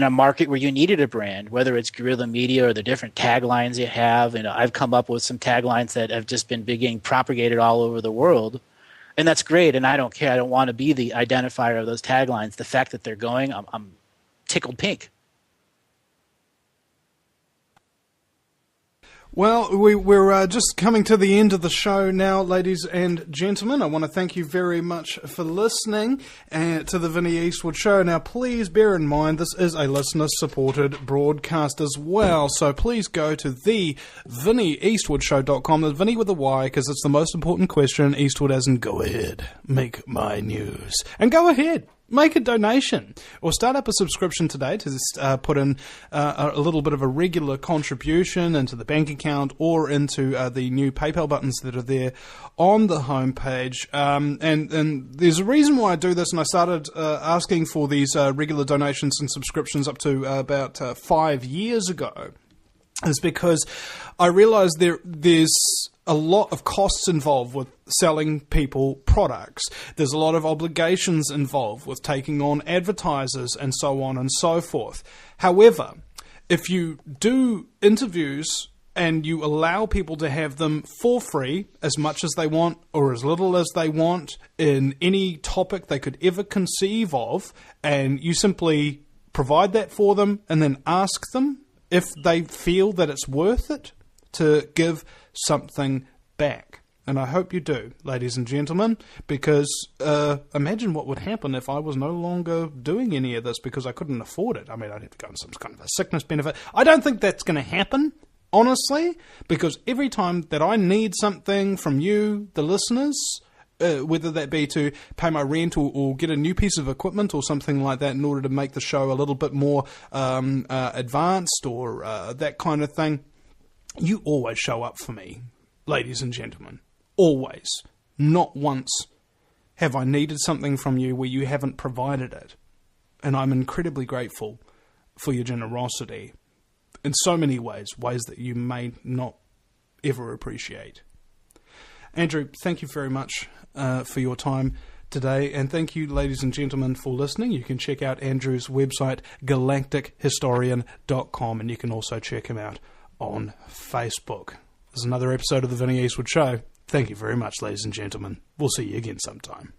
market where you needed a brand, whether it's guerrilla media or the different taglines you have. I've come up with some taglines that have just been being propagated all over the world, and that's great. And I don't care. I don't want to be the identifier of those taglines. The fact that they're going, I'm tickled pink. Well, we're just coming to the end of the show now, ladies and gentlemen. I want to thank you very much for listening to the Vinny Eastwood Show. Now, please bear in mind, this is a listener-supported broadcast as well, so please go to the VinnyEastwoodShow.com. That's Vinny with a Y, because it's the most important question. Eastwood as in, go ahead, make my news. And go ahead. Make a donation or start up a subscription today to put in a little bit of a regular contribution into the bank account or into the new PayPal buttons that are there on the homepage. And there's a reason why I do this, and I started asking for these regular donations and subscriptions up to about 5 years ago, is because I realized there's a lot of costs involved with selling people products. There's a lot of obligations involved with taking on advertisers and so on and so forth. However, if you do interviews and you allow people to have them for free, as much as they want or as little as they want, in any topic they could ever conceive of, and you simply provide that for them and then ask them if they feel that it's worth it to give something back. And I hope you do, ladies and gentlemen, because imagine what would happen if I was no longer doing any of this because I couldn't afford it. I mean, I'd have to go on some kind of a sickness benefit. I don't think that's going to happen, honestly, because every time that I need something from you, the listeners, whether that be to pay my rent or get a new piece of equipment or something like that in order to make the show a little bit more advanced or that kind of thing, you always show up for me, ladies and gentlemen. Always. Not once have I needed something from you where you haven't provided it. And I'm incredibly grateful for your generosity in so many ways that you may not ever appreciate. Andrew, thank you very much for your time today, and thank you, ladies and gentlemen, for listening. You can check out Andrew's website, galactichistorian.com, and you can also check him out on Facebook. This is another episode of the Vinny Eastwood Show. Thank you very much, ladies and gentlemen. We'll see you again sometime.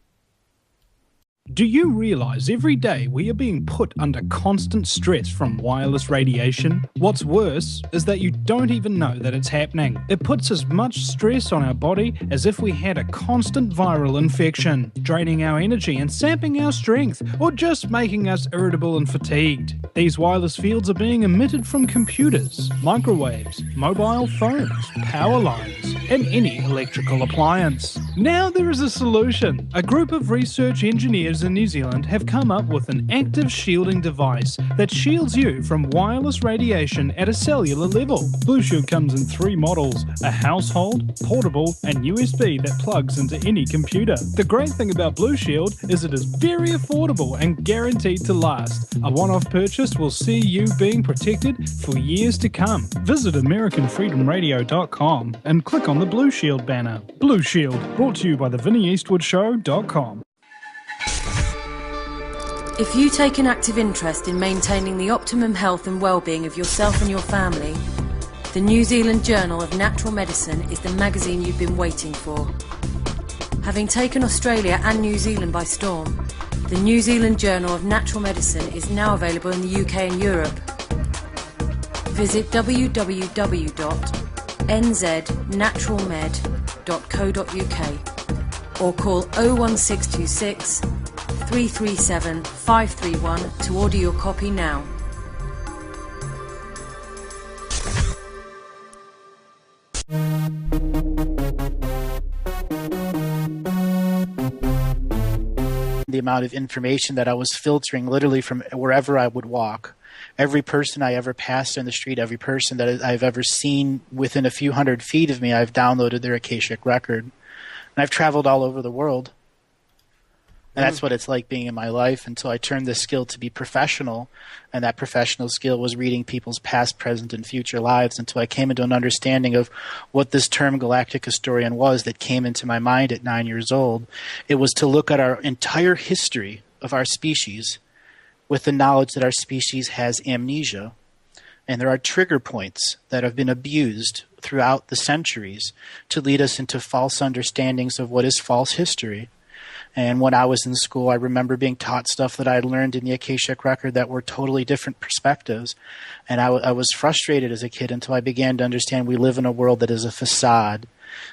Do you realize every day we are being put under constant stress from wireless radiation? What's worse is that you don't even know that it's happening. It puts as much stress on our body as if we had a constant viral infection, draining our energy and sapping our strength, or just making us irritable and fatigued. These wireless fields are being emitted from computers, microwaves, mobile phones, power lines, and any electrical appliance. Now there is a solution. A group of research engineers in New Zealand have come up with an active shielding device that shields you from wireless radiation at a cellular level. Blue Shield comes in 3 models: a household, portable, and USB that plugs into any computer. The great thing about Blue Shield is it is very affordable and guaranteed to last. A one-off purchase will see you being protected for years to come. Visit AmericanFreedomRadio.com and click on the Blue Shield banner. Blue Shield, brought to you by theVinnyEastwoodShow.com. If you take an active interest in maintaining the optimum health and well-being of yourself and your family, the New Zealand Journal of Natural Medicine is the magazine you've been waiting for. Having taken Australia and New Zealand by storm, the New Zealand Journal of Natural Medicine is now available in the UK and Europe. Visit www.nznaturalmed.co.uk or call 01626 337 531 to order your copy now. The amount of information that I was filtering literally from wherever I would walk. Every person I ever passed in the street, every person that I've ever seen within a few hundred feet of me, I've downloaded their Akashic record. And I've traveled all over the world. And that's what it's like being in my life until I turned this skill to be professional. And that professional skill was reading people's past, present, and future lives until I came into an understanding of what this term Galactic Historian was that came into my mind at 9 years old. It was to look at our entire history of our species with the knowledge that our species has amnesia. And there are trigger points that have been abused throughout the centuries to lead us into false understandings of what is false history. And when I was in school, I remember being taught stuff that I had learned in the Akashic record that were totally different perspectives. And I was frustrated as a kid until I began to understand we live in a world that is a facade.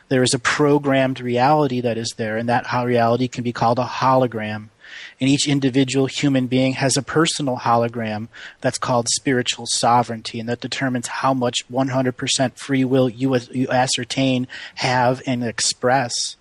There is a programmed reality that is there, and that reality can be called a hologram. And each individual human being has a personal hologram that's called spiritual sovereignty, and that determines how much 100% free will you ascertain, have, and express.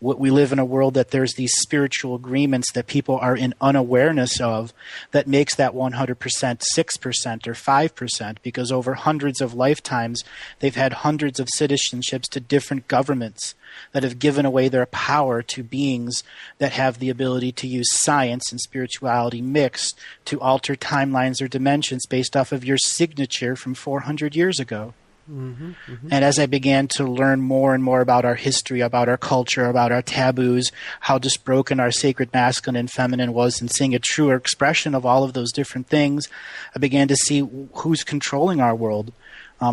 We live in a world that there's these spiritual agreements that people are in unawareness of that makes that 100% 6% or 5%, because over hundreds of lifetimes they've had hundreds of citizenships to different governments that have given away their power to beings that have the ability to use science and spirituality mixed to alter timelines or dimensions based off of your signature from 400 years ago. And as I began to learn more and more about our history, about our culture, about our taboos, how just broken our sacred masculine and feminine was, and seeing a truer expression of all of those different things, I began to see who's controlling our world.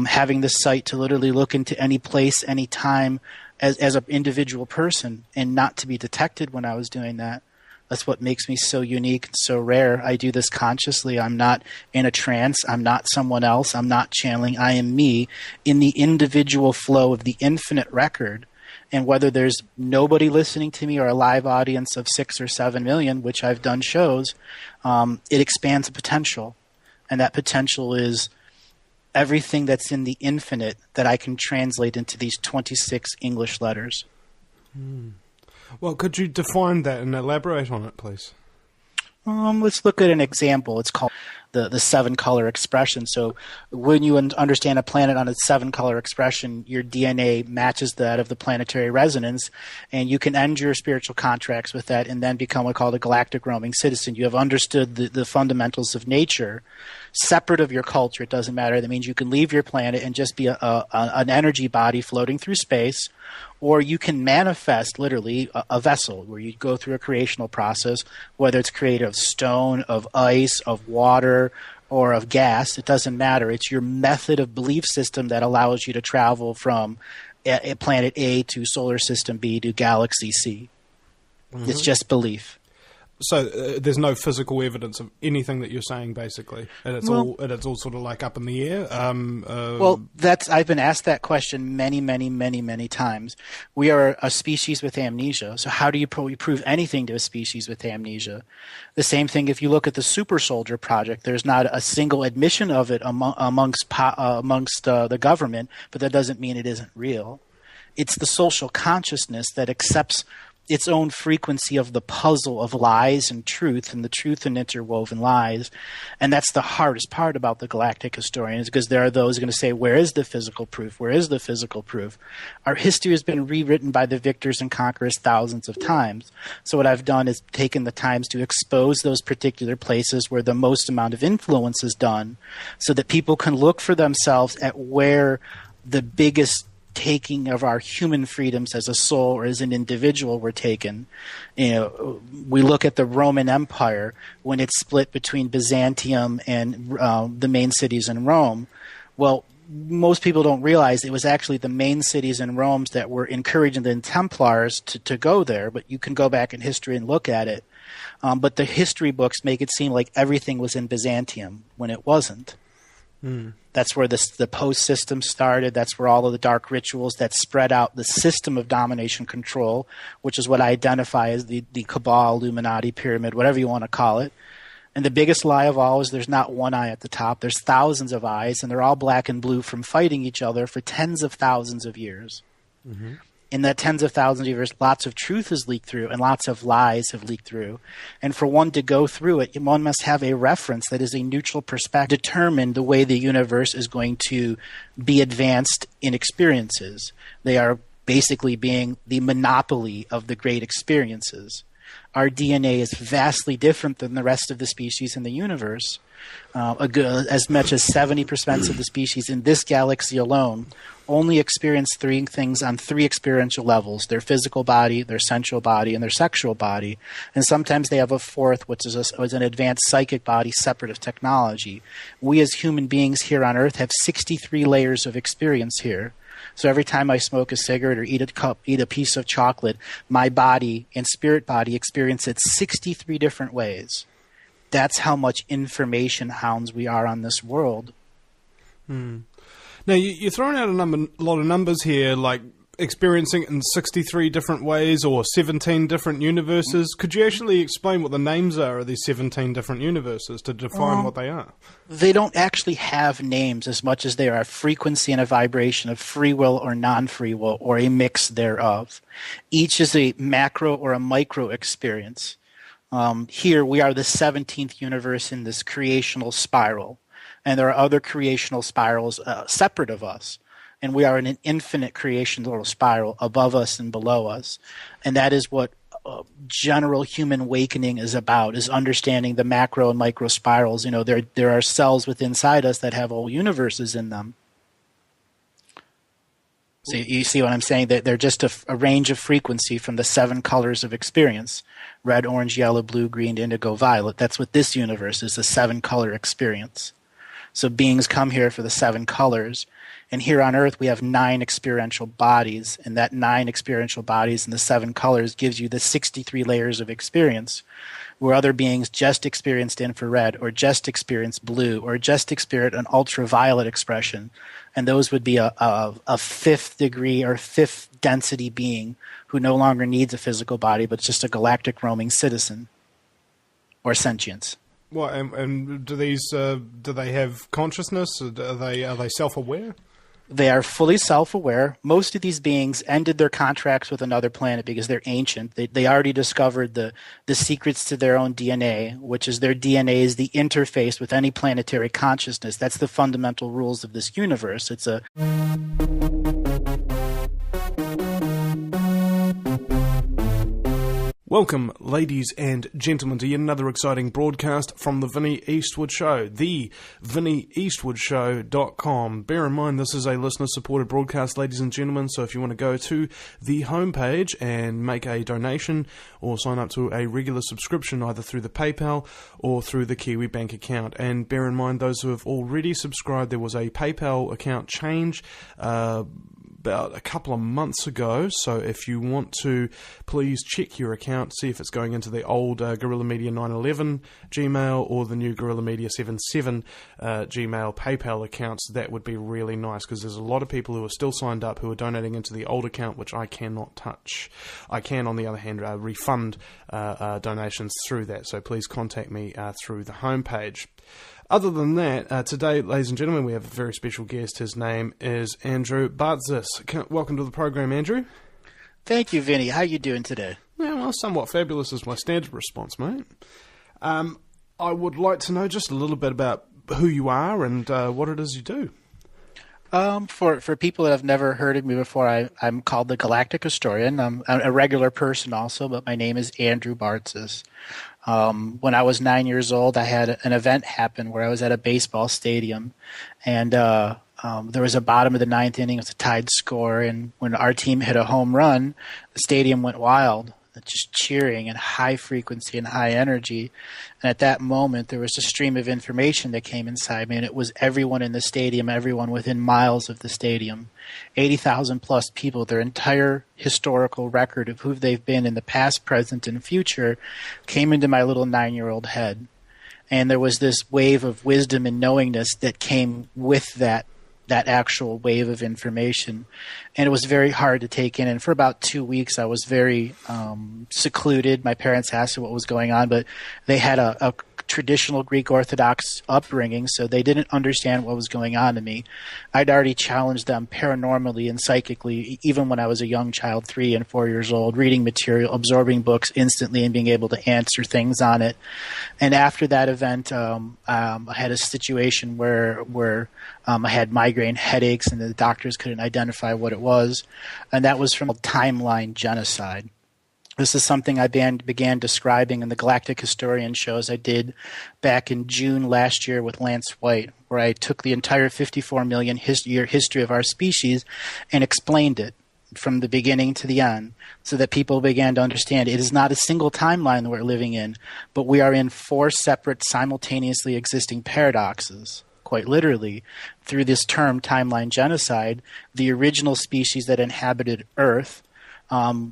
Having the sight to literally look into any place, any time, as an individual person, and not to be detected when I was doing that. That's what makes me so unique and so rare. I do this consciously. I'm not in a trance. I'm not someone else. I'm not channeling. I am me in the individual flow of the infinite record. And whether there's nobody listening to me or a live audience of 6 or 7 million, which I've done shows, it expands the potential. And that potential is everything that's in the infinite that I can translate into these 26 English letters. Well, could you define that and elaborate on it, please? Let's look at an example. It's called the 7-color expression. So when you understand a planet on its 7-color expression, your DNA matches that of the planetary resonance, and you can end your spiritual contracts with that and then become what's called a galactic roaming citizen. You have understood the fundamentals of nature, separate of your culture. It doesn't matter. That means you can leave your planet and just be an energy body floating through space, or you can manifest literally a vessel where you go through a creational process, whether it's created of stone, of ice, of water, or of gas. It doesn't matter. It's your method of belief system that allows you to travel from planet A to solar system B to galaxy C. It's just belief. So there's no physical evidence of anything that you're saying, basically, and it's all sort of like up in the air. I've been asked that question many times. We are a species with amnesia. So how do you prove anything to a species with amnesia? The same thing if you look at the Super Soldier Project. There's not a single admission of it amongst the government, but that doesn't mean it isn't real. It's the social consciousness that accepts its own frequency of the puzzle of lies and truth, and the truth and interwoven lies. And that's the hardest part about the Galactic historians, because there are those who are going to say, where is the physical proof? Where is the physical proof? Our history has been rewritten by the victors and conquerors thousands of times. So what I've done is taken the times to expose those particular places where the most amount of influence is done, so that people can look for themselves at where the biggest taking of our human freedoms as a soul or as an individual were taken. We look at the Roman Empire when it split between Byzantium and the main cities in Rome. Well, most people don't realize it was actually the main cities in Rome that were encouraging the Templars to go there, but you can go back in history and look at it. But the history books make it seem like everything was in Byzantium when it wasn't. That's where the post system started. That's where all of the dark rituals that spread out the system of domination control, which is what I identify as the Cabal, Illuminati, pyramid, whatever you want to call it. And the biggest lie of all is there's not one eye at the top. There's thousands of eyes, and they're all black and blue from fighting each other for tens of thousands of years. In that tens of thousands of years, lots of truth has leaked through and lots of lies have leaked through. And for one to go through it, one must have a reference that is a neutral perspective, determine the way the universe is going to be advanced in experiences. They are basically being the monopoly of the great experiences. Our DNA is vastly different than the rest of the species in the universe. As much as 70% of the species in this galaxy alone only experience 3 things on 3 experiential levels: their physical body, their sensual body, and their sexual body. And sometimes they have a 4th, which is an advanced psychic body separate of technology. We as human beings here on Earth have 63 layers of experience here. So every time I smoke a cigarette or eat a piece of chocolate, my body and spirit body experience it 63 different ways. That's how much information hounds we are on this world. Now, you're throwing out a lot of numbers here, like experiencing it in 63 different ways or 17 different universes. Could you actually explain what the names are of these 17 different universes to define what they are? They don't actually have names as much as they are a frequency and a vibration of free will or non-free will, or a mix thereof. Each is a macro or a micro experience. Here we are the 17th universe in this creational spiral. And there are other creational spirals separate of us. And we are in an infinite creational spiral above us and below us. And that is what general human awakening is about, is understanding the macro and micro spirals. There are cells within inside us that have whole universes in them. So you see what I'm saying? That they're just a range of frequency from the 7 colors of experience: red, orange, yellow, blue, green, indigo, violet. That's what this universe is, a 7-color experience. So beings come here for the 7 colors. And here on Earth, we have 9 experiential bodies. And that 9 experiential bodies and the 7 colors gives you the 63 layers of experience, where other beings just experienced infrared, or just experienced blue, or just experienced an ultraviolet expression. And those would be a 5th degree or 5th density being who no longer needs a physical body, but just a galactic roaming citizen or sentience. Well, and do they have consciousness? Are they self-aware? They are fully self-aware. Most of these beings ended their contracts with another planet because they're ancient. They already discovered the secrets to their own DNA, which is their DNA is the interface with any planetary consciousness. That's the fundamental rules of this universe. It's a... Welcome, ladies and gentlemen, to yet another exciting broadcast from the Vinny Eastwood Show, the VinnyEastwoodShow.com. Bear in mind, this is a listener-supported broadcast, ladies and gentlemen, so if you want to go to the homepage and make a donation or sign up to a regular subscription either through the PayPal or through the Kiwi bank account. And bear in mind, those who have already subscribed, there was a PayPal account change about a couple of months ago, so if you want to, please check your account, see if it's going into the old Guerrilla Media 911 Gmail or the new Guerrilla Media 77 Gmail PayPal accounts. That would be really nice, because there's a lot of people who are still signed up who are donating into the old account, which I cannot touch. I can, on the other hand, refund donations through that, so please contact me through the homepage. Other than that, today, ladies and gentlemen, we have a very special guest. His name is Andrew Bartzis. Welcome to the program, Andrew. Thank you, Vinny. How are you doing today? Yeah, well, somewhat fabulous is my standard response, mate. I would like to know just a little bit about who you are and what it is you do. For people that have never heard of me before, I'm called the Galactic Historian. I'm a regular person also, but my name is Andrew Bartzis. When I was 9 years old, I had an event happen where I was at a baseball stadium, and there was a bottom of the 9th inning. It was a tied score, and when our team hit a home run, the stadium went wild, just cheering and high frequency and high energy. And at that moment, there was a stream of information that came inside me, and it was everyone in the stadium, everyone within miles of the stadium. 80,000 plus people, their entire historical record of who they've been in the past, present, and future came into my little 9-year-old head. And there was this wave of wisdom and knowingness that came with that actual wave of information. And it was very hard to take in. And for about 2 weeks, I was very secluded. My parents asked me what was going on, but they had a traditional Greek Orthodox upbringing, so they didn't understand what was going on to me. I'd already challenged them paranormally and psychically, even when I was a young child, 3 and 4 years old, reading material, absorbing books instantly, and being able to answer things on it. And after that event, I had a situation where I had migraine headaches, and the doctors couldn't identify what it was, and that was from a timeline genocide. This is something I began describing in the Galactic Historian shows I did back in June last year with Lance White, where I took the entire 54 million year history of our species and explained it from the beginning to the end, so that people began to understand it is not a single timeline that we're living in, but we are in 4 separate simultaneously existing paradoxes. Quite literally, through this term timeline genocide, the original species that inhabited Earth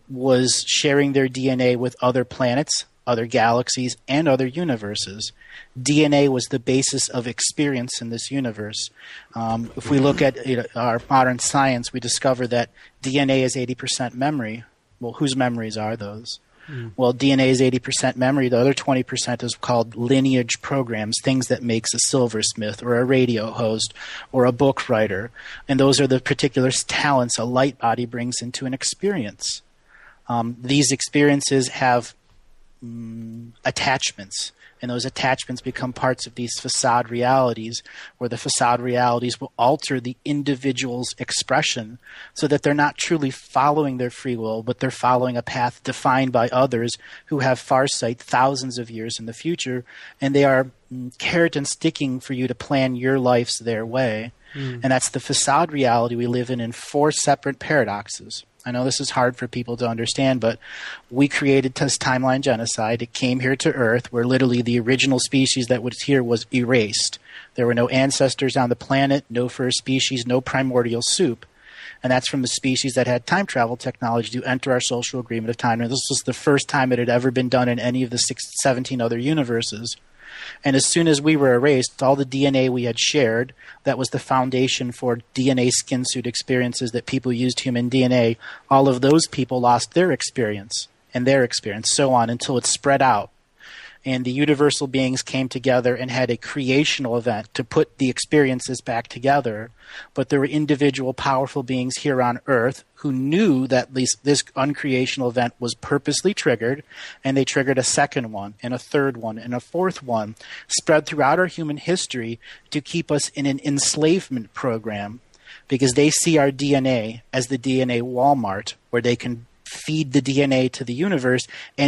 was sharing their DNA with other planets, other galaxies, and other universes. DNA was the basis of experience in this universe. If we look at our modern science, we discover that DNA is 80% memory. Well, whose memories are those? Well, DNA is 80% memory. The other 20% is called lineage programs, things that makes a silversmith or a radio host or a book writer. And those are the particular talents a light body brings into an experience. These experiences have attachments. And those attachments become parts of these facade realities, where the facade realities will alter the individual's expression so that they're not truly following their free will, but they're following a path defined by others who have farsight thousands of years in the future, and they are carrot and sticking for you to plan your lives their way. And that's the facade reality we live in 4 separate paradoxes. I know this is hard for people to understand, but we created this timeline genocide. It came here to Earth, where literally the original species that was here was erased. There were no ancestors on the planet, no first species, no primordial soup. And that's from the species that had time travel technology to enter our social agreement of time. And this was the first time it had ever been done in any of the 17 other universes. And as soon as we were erased, all the DNA we had shared, that was the foundation for DNA skin suit experiences that people used human DNA, all of those people lost their experience, so on, until it spread out. And the universal beings came together and had a creational event to put the experiences back together. But there were individual powerful beings here on Earth who knew that this uncreational event was purposely triggered, and they triggered a second one, and a third one, and a fourth one, spread throughout our human history to keep us in an enslavement program, because they see our DNA as the DNA Walmart, where they can feed the DNA to the universe and